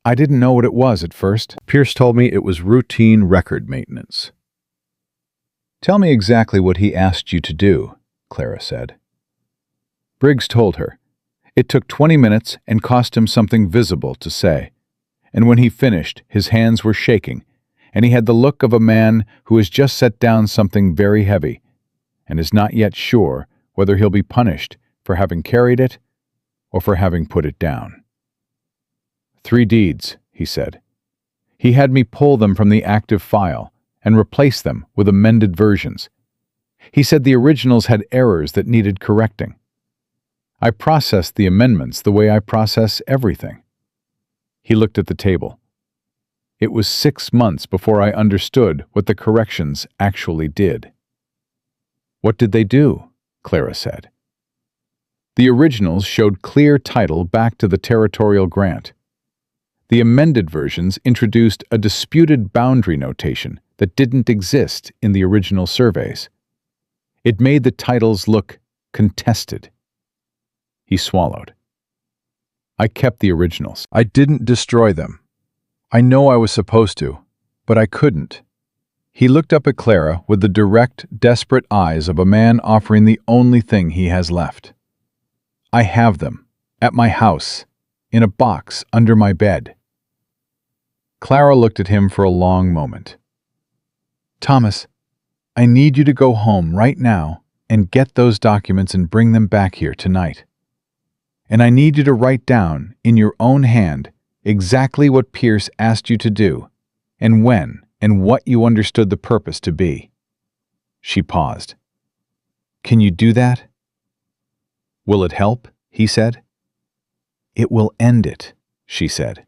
"I didn't know what it was at first. Pierce told me it was routine record maintenance." "Tell me exactly what he asked you to do," Clara said. Briggs told her. It took 20 minutes and cost him something visible to say, and when he finished, his hands were shaking, and he had the look of a man who has just set down something very heavy, and is not yet sure whether he'll be punished for having carried it or for having put it down. 3 deeds, he said. He had me pull them from the active file and replace them with amended versions. He said the originals had errors that needed correcting. I processed the amendments the way I process everything. He looked at the table. It was 6 months before I understood what the corrections actually did. "What did they do?" Clara said. The originals showed clear title back to the territorial grant. The amended versions introduced a disputed boundary notation that didn't exist in the original surveys. It made the titles look contested. He swallowed. "I kept the originals. I didn't destroy them. I know I was supposed to, but I couldn't." He looked up at Clara with the direct, desperate eyes of a man offering the only thing he has left. "I have them, at my house, in a box under my bed." Clara looked at him for a long moment. "Thomas, I need you to go home right now and get those documents and bring them back here tonight. And I need you to write down, in your own hand, exactly what Pierce asked you to do, and when, and what you understood the purpose to be." She paused. "Can you do that?" "Will it help?" he said. "It will end it," she said.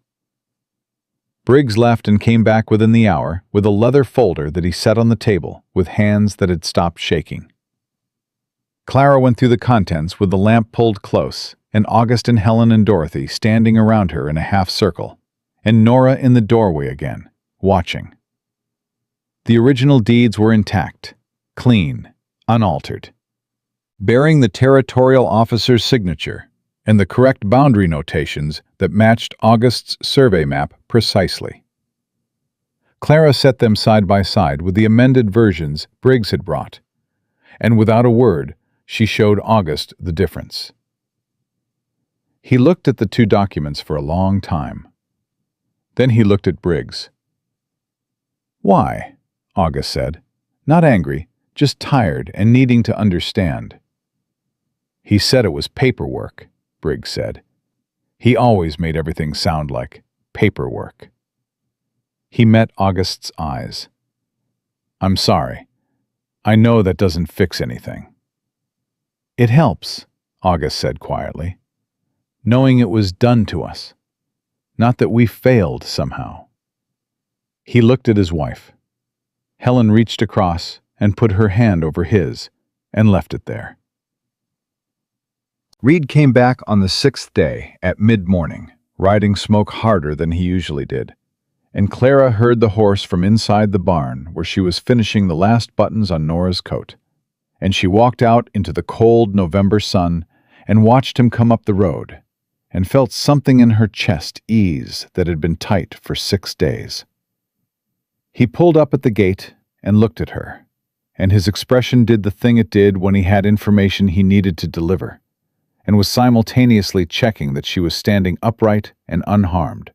Briggs left and came back within the hour with a leather folder that he set on the table with hands that had stopped shaking. Clara went through the contents with the lamp pulled close, and August and Helen and Dorothy standing around her in a half circle, and Nora in the doorway again, watching. The original deeds were intact, clean, unaltered, bearing the territorial officer's signature and the correct boundary notations that matched August's survey map precisely. Clara set them side by side with the amended versions Briggs had brought, and without a word, she showed August the difference. He looked at the two documents for a long time. Then he looked at Briggs. "Why?" August said, not angry, just tired and needing to understand. "He said it was paperwork," Briggs said. "He always made everything sound like paperwork." He met August's eyes. "I'm sorry. I know that doesn't fix anything." "It helps," August said quietly, "knowing it was done to us. Not that we failed somehow." He looked at his wife. Helen reached across and put her hand over his and left it there. Reed came back on the 6th day at mid-morning, riding Smoke harder than he usually did, and Clara heard the horse from inside the barn where she was finishing the last buttons on Nora's coat, and she walked out into the cold November sun and watched him come up the road, and felt something in her chest ease that had been tight for 6 days. He pulled up at the gate and looked at her, and his expression did the thing it did when he had information he needed to deliver, and was simultaneously checking that she was standing upright and unharmed,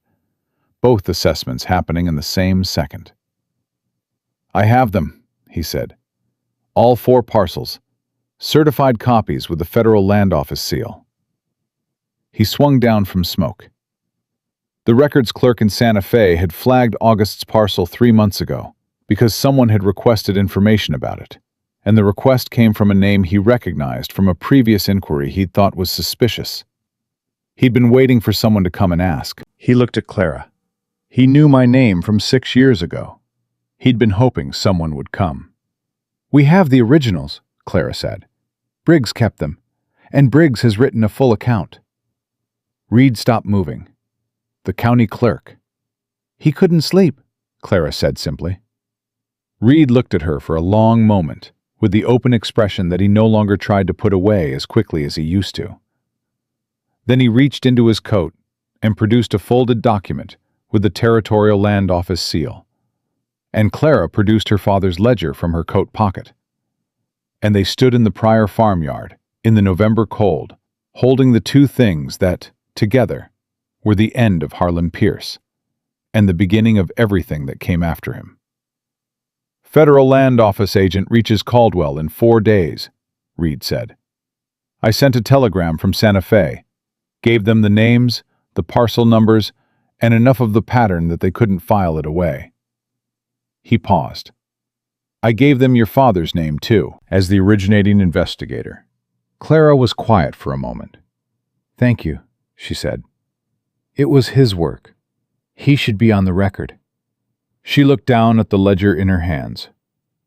both assessments happening in the same second. "I have them," he said. "All 4 parcels, certified copies with the Federal Land Office seal." He swung down from Smoke. The records clerk in Santa Fe had flagged August's parcel 3 months ago because someone had requested information about it, and the request came from a name he recognized from a previous inquiry he'd thought was suspicious. He'd been waiting for someone to come and ask. He looked at Clara. "He knew my name from 6 years ago. He'd been hoping someone would come." "We have the originals," Clara said. "Briggs kept them, and Briggs has written a full account." Reed stopped moving. "The county clerk." "He couldn't sleep," Clara said simply. Reed looked at her for a long moment, with the open expression that he no longer tried to put away as quickly as he used to. Then he reached into his coat and produced a folded document with the Territorial Land Office seal, and Clara produced her father's ledger from her coat pocket. And they stood in the Pryor farmyard, in the November cold, holding the two things that, together, were the end of Harlan Pierce, and the beginning of everything that came after him. "Federal Land Office agent reaches Caldwell in 4 days," Reed said. "I sent a telegram from Santa Fe, gave them the names, the parcel numbers, and enough of the pattern that they couldn't file it away." He paused. "I gave them your father's name, too, as the originating investigator." Clara was quiet for a moment. "Thank you," she said. "It was his work. He should be on the record." She looked down at the ledger in her hands.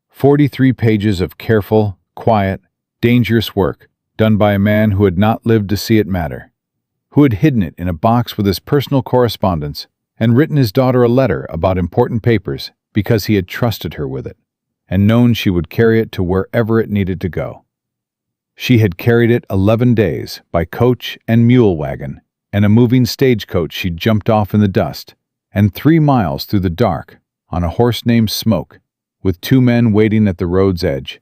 43 pages of careful, quiet, dangerous work done by a man who had not lived to see it matter, who had hidden it in a box with his personal correspondence and written his daughter a letter about important papers because he had trusted her with it and known she would carry it to wherever it needed to go. She had carried it 11 days by coach and mule wagon and a moving stagecoach she'd jumped off in the dust, and 3 miles through the dark on a horse named Smoke, with 2 men waiting at the road's edge,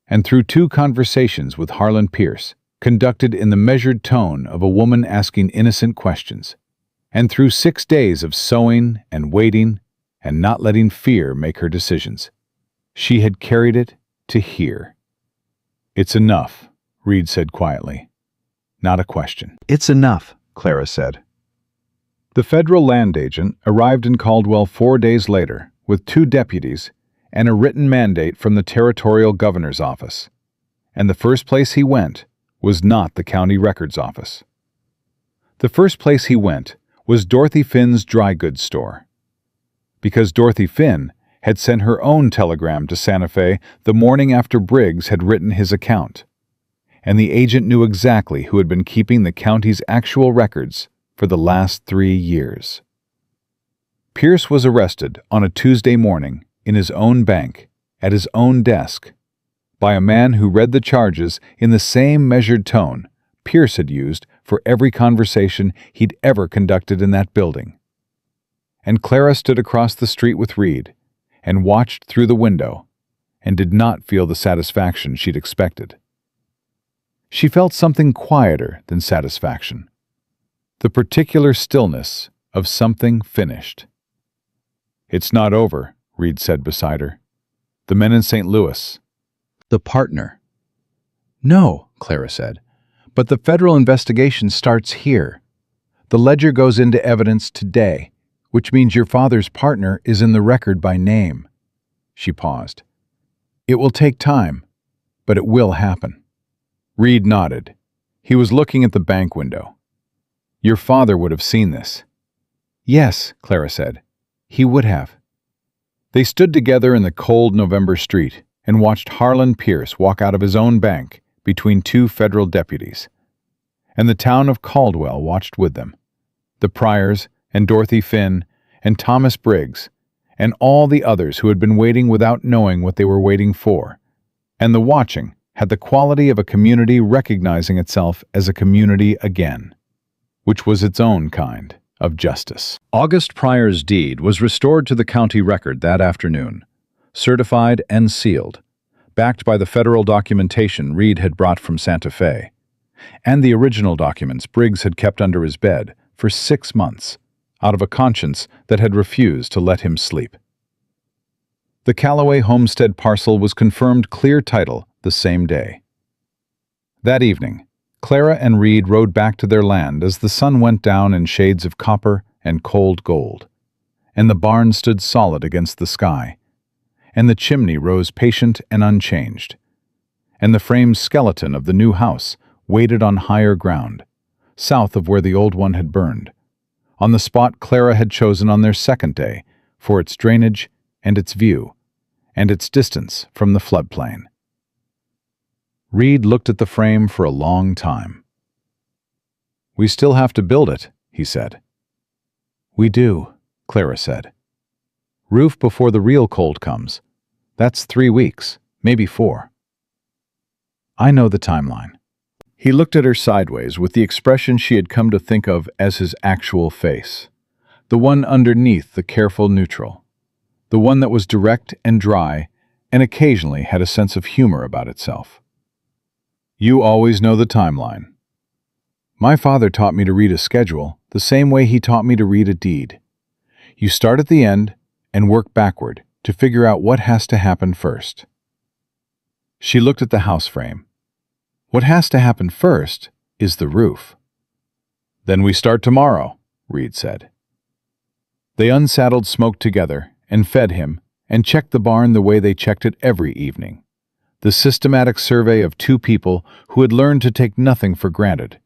and through 2 conversations with Harlan Pierce, conducted in the measured tone of a woman asking innocent questions, and through 6 days of sewing and waiting and not letting fear make her decisions. She had carried it to hear. "It's enough," Reed said quietly. Not a question. "It's enough," Clara said. The federal land agent arrived in Caldwell 4 days later with 2 deputies and a written mandate from the territorial governor's office. And the first place he went was not the county records office. The first place he went was Dorothy Finn's dry goods store. Because Dorothy Finn had sent her own telegram to Santa Fe the morning after Briggs had written his account. And the agent knew exactly who had been keeping the county's actual records for the last 3 years. Pierce was arrested on a Tuesday morning in his own bank, at his own desk, by a man who read the charges in the same measured tone Pierce had used for every conversation he'd ever conducted in that building. And Clara stood across the street with Reed and watched through the window and did not feel the satisfaction she'd expected. She felt something quieter than satisfaction, the particular stillness of something finished. "It's not over," Reed said beside her. "The men in St. Louis." "The partner." "No," Clara said, "but the federal investigation starts here. The ledger goes into evidence today, which means your father's partner is in the record by name." She paused. "It will take time, but it will happen." Reed nodded. He was looking at the bank window. "Your father would have seen this." "Yes," Clara said. "He would have." They stood together in the cold November street and watched Harlan Pierce walk out of his own bank between 2 federal deputies. And the town of Caldwell watched with them. The Pryors and Dorothy Finn and Thomas Briggs and all the others who had been waiting without knowing what they were waiting for. And the watching had the quality of a community recognizing itself as a community again, which was its own kind of justice. August Pryor's deed was restored to the county record that afternoon, certified and sealed, backed by the federal documentation Reed had brought from Santa Fe, and the original documents Briggs had kept under his bed for 6 months, out of a conscience that had refused to let him sleep. The Calloway homestead parcel was confirmed clear title the same day. That evening, Clara and Reed rode back to their land as the sun went down in shades of copper and cold gold, and the barn stood solid against the sky, and the chimney rose patient and unchanged, and the framed skeleton of the new house waited on higher ground, south of where the old one had burned, on the spot Clara had chosen on their second day for its drainage and its view, and its distance from the floodplain. Reed looked at the frame for a long time. "We still have to build it," he said. "We do," Clara said. "Roof before the real cold comes. That's 3 weeks, maybe 4. I know the timeline." He looked at her sideways with the expression she had come to think of as his actual face, the one underneath the careful neutral, the one that was direct and dry and occasionally had a sense of humor about itself. "You always know the timeline. My father taught me to read a schedule the same way he taught me to read a deed. You start at the end and work backward to figure out what has to happen first." She looked at the house frame. "What has to happen first is the roof." "Then we start tomorrow," Reed said. They unsaddled Smoke together and fed him and checked the barn the way they checked it every evening, the systematic survey of 2 people who had learned to take nothing for granted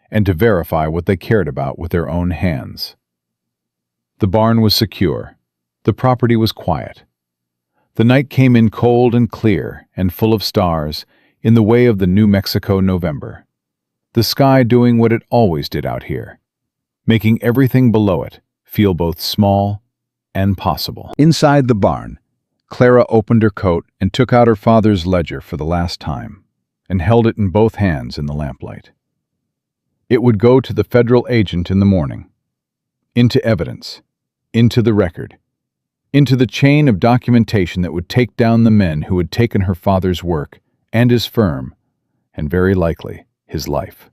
and to verify what they cared about with their own hands. The barn was secure. The property was quiet. The night came in cold and clear and full of stars in the way of the New Mexico November, the sky doing what it always did out here, making everything below it feel both small and possible. Inside the barn, Clara opened her coat and took out her father's ledger for the last time, and held it in both hands in the lamplight. It would go to the federal agent in the morning, into evidence, into the record, into the chain of documentation that would take down the men who had taken her father's work and his firm, and very likely his life.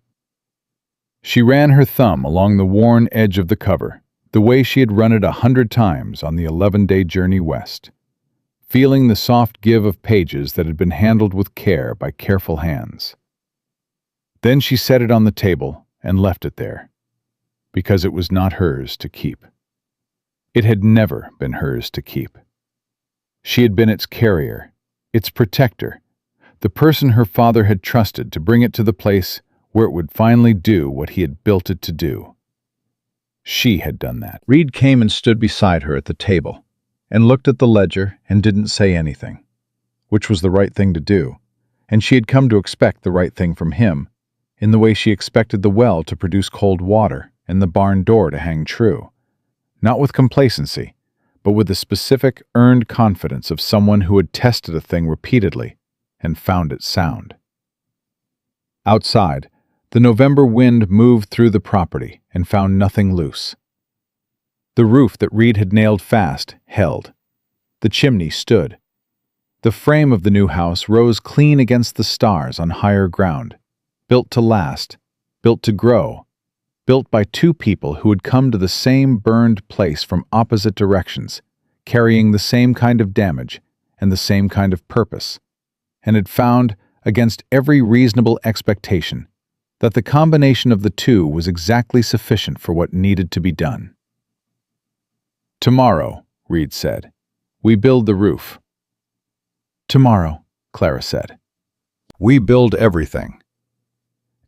She ran her thumb along the worn edge of the cover, the way she had run it 100 times on the 11-day journey west. feeling the soft give of pages that had been handled with care by careful hands. Then she set it on the table and left it there, because it was not hers to keep. It had never been hers to keep. She had been its carrier, its protector, the person her father had trusted to bring it to the place where it would finally do what he had built it to do. She had done that. Reed came and stood beside her at the table and looked at the ledger and didn't say anything, which was the right thing to do, and she had come to expect the right thing from him, in the way she expected the well to produce cold water and the barn door to hang true, not with complacency, but with the specific, earned confidence of someone who had tested a thing repeatedly and found it sound. Outside, the November wind moved through the property and found nothing loose. The roof that Reed had nailed fast held. The chimney stood. The frame of the new house rose clean against the stars on higher ground, built to last, built to grow, built by two people who had come to the same burned place from opposite directions, carrying the same kind of damage and the same kind of purpose, and had found, against every reasonable expectation, that the combination of the two was exactly sufficient for what needed to be done. "Tomorrow," Reed said, "we build the roof." "Tomorrow," Clara said, "we build everything."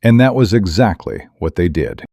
And that was exactly what they did.